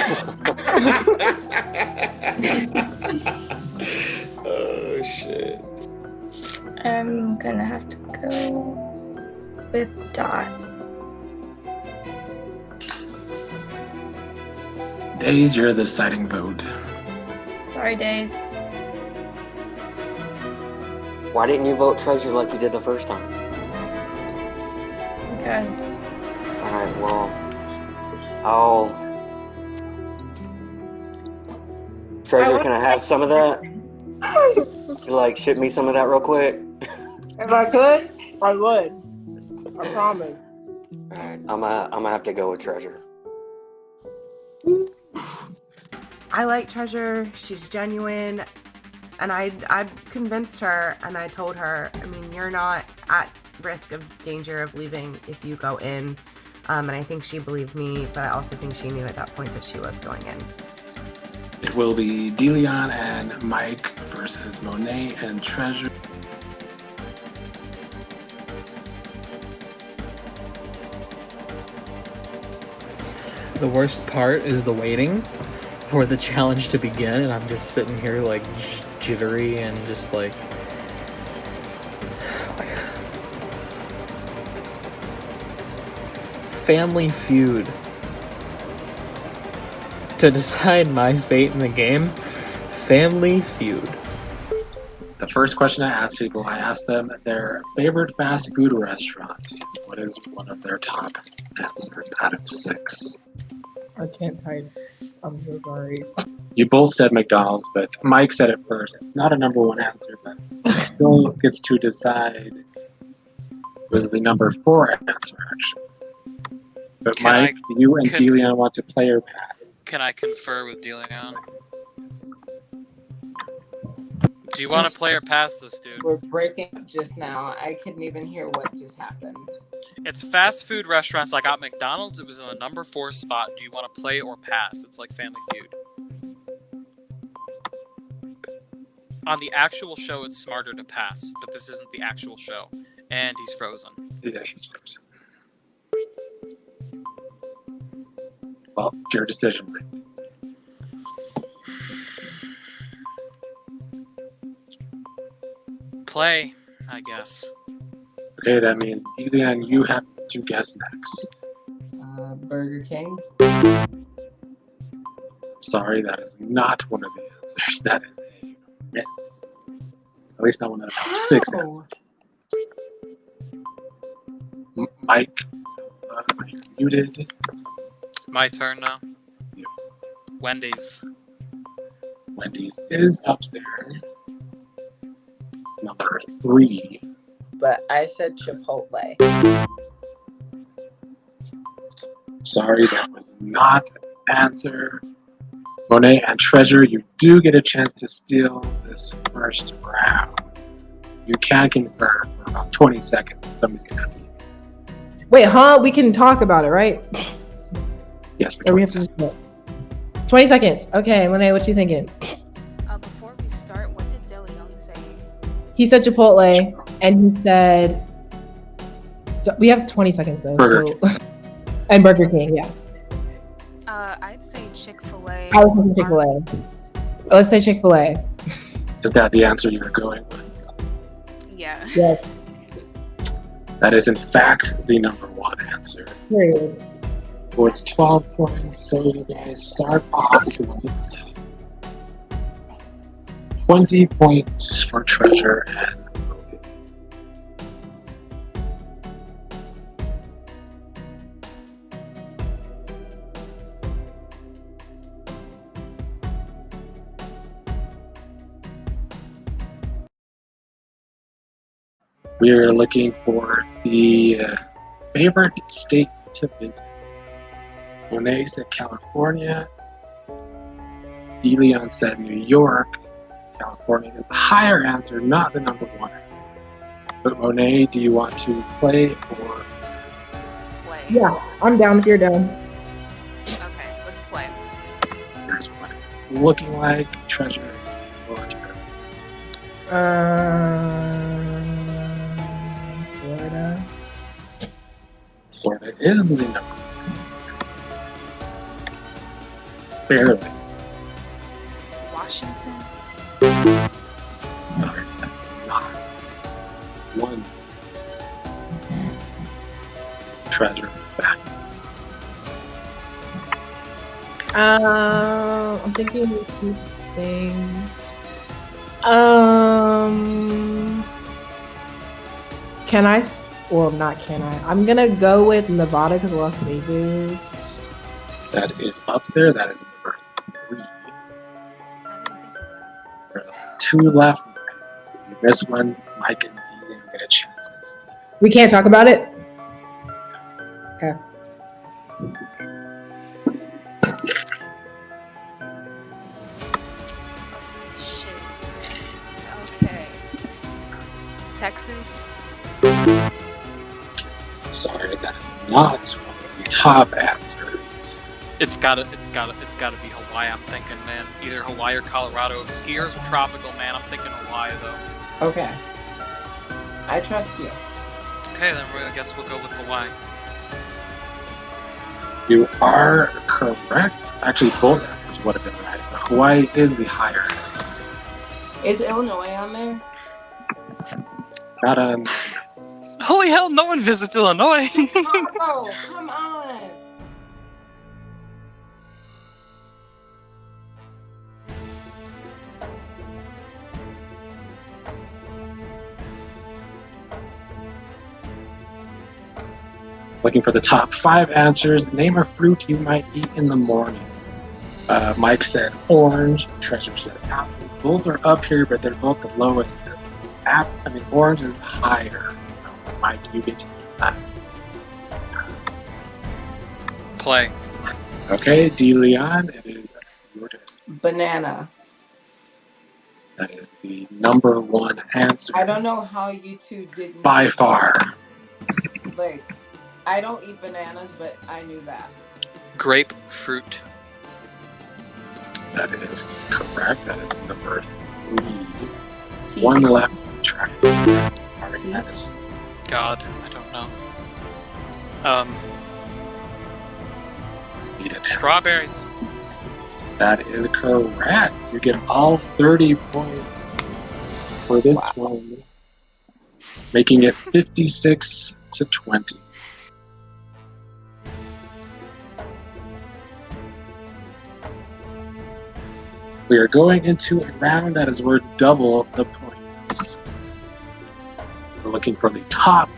Oh shit. I'm gonna have to go with Dot. Days, you're the deciding vote. Sorry. Sorry, Days. Why didn't you vote Treasure like you did the first time? Because. Alright, well, I'll... Treasure, can I have some of that? You like ship me some of that real quick? If I could, I would. I promise. Alright, I'm gonna have to go with Treasure. I like Treasure. She's genuine. And I convinced her and I told her, I mean, you're not at risk of danger of leaving if you go in. And I think she believed me, but I also think she knew at that point that she was going in. It will be Deleon and Mike versus Monet and Treasure. The worst part is the waiting for the challenge to begin, and I'm just sitting here like jittery and just like Family Feud to decide my fate in the game. Family Feud. The first question I ask people, I ask them their favorite fast food restaurant. What is one of their top answers out of 6? I can't type. I'm so sorry. You both said McDonald's, but Mike said it first. It's not a number 1 answer, but still gets to decide. It was the number 4 answer, actually. But Mike, you and Deleon want to play or pass? Can I confer with Deleon? Do you want to play or pass this, dude? We're breaking up just now. I couldn't even hear what just happened. It's fast food restaurants. I got McDonald's. It was in the number 4 spot. Do you want to play or pass? It's like Family Feud. On the actual show, it's smarter to pass, but this isn't the actual show. And he's frozen. Yeah, he's frozen. Well, it's your decision. Play, I guess. Okay, that means Deleon, you have to guess next. Burger King. Sorry, that is not one of the answers. That is a miss. At least not one of the top 6 answers. Mike, you're muted. My turn now. Yep. Wendy's. Wendy's is up there. Number 3. But I said Chipotle. Sorry, that was not the answer. Monet and Treasure, you do get a chance to steal this first round. You can confer for about 20 seconds. Somebody's gonna have to. Wait, huh? We can talk about it, right? Yes, for 20 or we have seconds. to 20 seconds. Okay, Monet, what you thinking? Before we start, what did Deleon say? He said Chipotle, and he said... So we have 20 seconds, though. Burger so... and Burger King, yeah. I'd say Chick-fil-A. I was thinking Chick-fil-A. Let's say Chick-fil-A. Is that the answer you're going with? Yeah. Yes. That is, in fact, the number 1 answer. Period. So it's 12 points, so you guys start off with 20 points for Treasure and Monet. We are looking for the favorite state to visit. Monet said California. Deleon said New York. California is the higher answer, not the number 1 answer. But Monet, do you want to play or Play. Yeah, I'm down if you're down. Okay, let's play. here's what it's looking like? Treasure or Treasure? Florida. Florida is the number 1. Barely. Washington. Not 1. Treasure back. I'm thinking things. Can I? Well, not can I. I'm gonna go with Nevada because Las Vegas. That is up there. That is number 3. There's 2 left. You miss one, Mike and Dean get a chance to steal. We can't talk about it. Okay. Shit. Okay. Texas. Sorry, that is not one of the top answers. It's gotta be Hawaii. I'm thinking, man, either Hawaii or Colorado. Skiers or tropical, man. I'm thinking Hawaii though. Okay. I trust you. Okay, then I guess we'll go with Hawaii. You are correct. Actually, both answers would have been right. But Hawaii is the higher. Is Illinois on there? Not on. Holy hell, no one visits Illinois. Oh, come on. Looking for the top 5 answers. Name a fruit you might eat in the morning. Mike said orange. Treasure said apple. Both are up here, but they're both the lowest. Orange is higher. So, Mike, you get to decide. Play. Okay, DeLeon, it is your turn. Banana. That is the number 1 answer. I don't know how you two didn't. By far. Like, I don't eat bananas, but I knew that. Grapefruit. That is correct. That is number 3. 1 left on the track. Sorry, that is. God, I don't know. Eat it. Strawberries. That is correct. You get all 30 points for this one, making it 56-20. We are going into a round that is worth double the points. We're looking for the top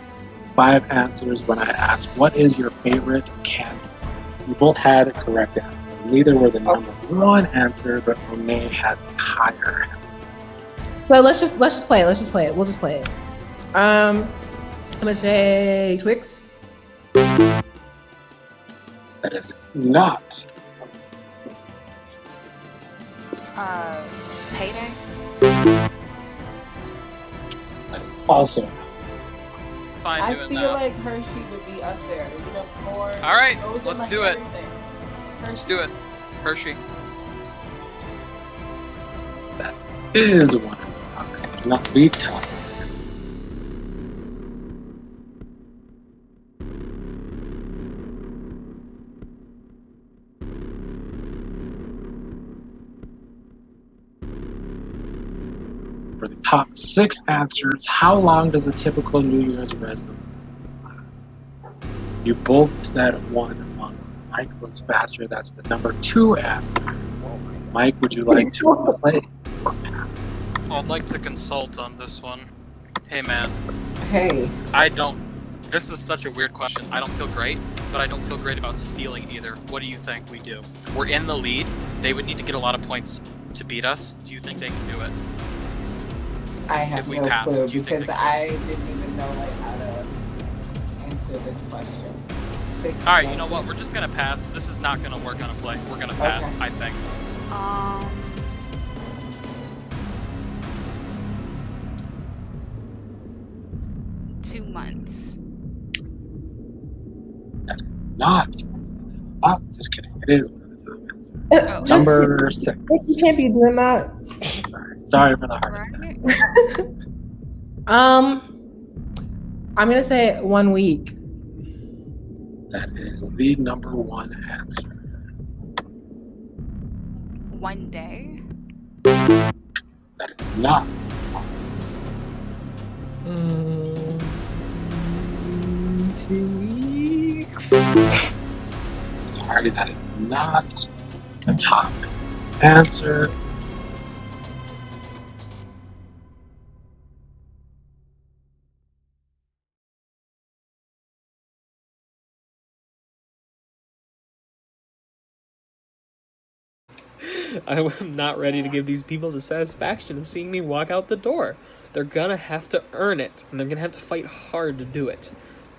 5 answers when I asked, what is your favorite candy? You both had a correct answer. Neither were the number 1 answer, but Monet had the higher answer. So let's just play it. We'll just play it. I'm gonna say Twix. That is not. Payday. That is also. Fine I doing feel that. like Hershey would be up there. You know, s'mores. All right, those are let's like do it. everything. Let's do it. Hershey. That is one. Not the top. For the top 6 answers, how long does a typical New Year's resolution last? You both said 1 month. Mike was faster. That's the number 2 answer. Mike, would you like to play? I'd like to consult on this one. Hey, man. Hey. This is such a weird question. I don't feel great, but I don't feel great about stealing either. What do you think we do? We're in the lead. They would need to get a lot of points to beat us. Do you think they can do it? I have If we no pass, clue do you think because I didn't even know like how to answer this question. 6 All right, you know guesses. what? We're just gonna pass. This is not gonna work on a play. We're gonna pass, I think. 2 months. Not. Oh, just kidding. It is one of the top answers. Number 6. You can't be doing that. Sorry for the heart attack. I'm gonna say 1 week. That is the number 1 answer. 1 day. That is not. 2 weeks. Sorry, that is not the top answer. I'm not ready to give these people the satisfaction of seeing me walk out the door. They're gonna have to earn it, and they're gonna have to fight hard to do it.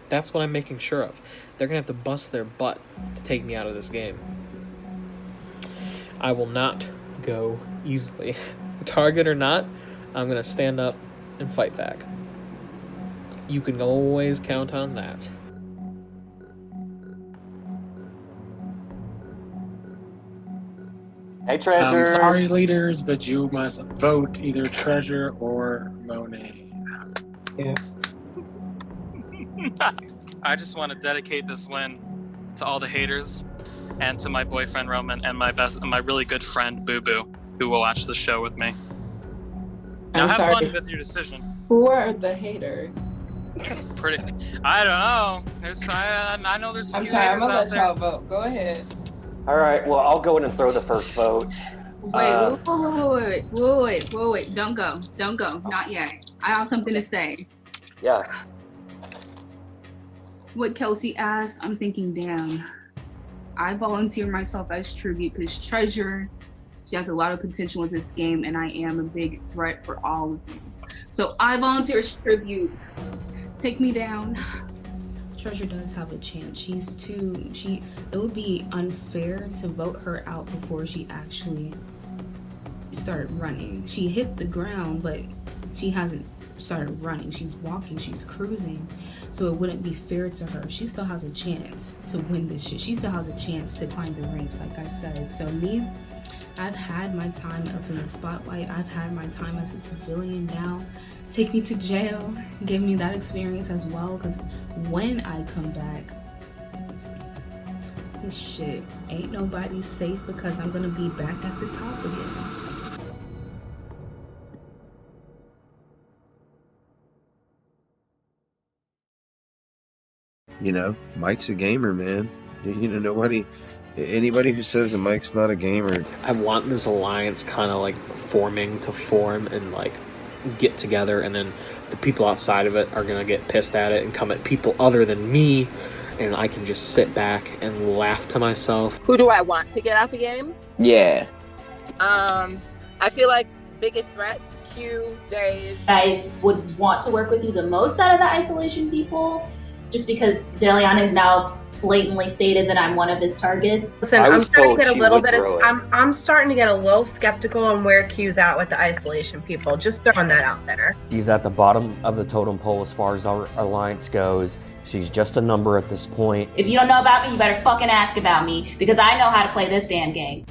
That's what I'm making sure of. They're gonna have to bust their butt to take me out of this game. I will not go easily. Target or not, I'm gonna stand up and fight back. You can always count on that. Hey, Treasure. I'm sorry, leaders, but you must vote either Treasure or Monet out. Yeah. I just want to dedicate this win to all the haters and to my boyfriend Roman and my really good friend Boo Boo, who will watch the show with me. Now I'm have sorry. fun with your decision. Who are the haters? I don't know. I know there's a I'm few sorry, I'm haters gonna out let there. y'all vote. Go ahead. All right, well, I'll go in and throw the first vote. Wait, don't go, not yet. I have something to say. Yeah. What Kelsey asked, I'm thinking, damn, I volunteer myself as tribute because Treasure, she has a lot of potential in this game, and I am a big threat for all of you. So I volunteer as tribute. Take me down. Treasure does have a chance. It would be unfair to vote her out before she actually started running. She hit the ground, but she hasn't started running. She's walking, she's cruising. So it wouldn't be fair to her. She still has a chance to win this shit. She still has a chance to climb the ranks, like I said. So me, I've had my time up in the spotlight. I've had my time as a civilian. Now, take me to jail. Give me that experience as well. Because when I come back, this shit ain't nobody safe because I'm gonna be back at the top again. You know, Mike's a gamer, man. You know, anybody who says that Mike's not a gamer. I want this alliance kind of like forming to form and like get together, and then the people outside of it are gonna get pissed at it and come at people other than me, and I can just sit back and laugh to myself. Who do I want to get out the game? Yeah. I feel like biggest threats, Q, Days. I would want to work with you the most out of the isolation people, just because Delion has now blatantly stated that I'm one of his targets. Listen, I'm starting to get a little bit of, I'm starting to get a little skeptical on where Q's at with the isolation people. Just throwing that out there. She's at the bottom of the totem pole as far as our alliance goes. She's just a number at this point. If you don't know about me, you better fucking ask about me, because I know how to play this damn game.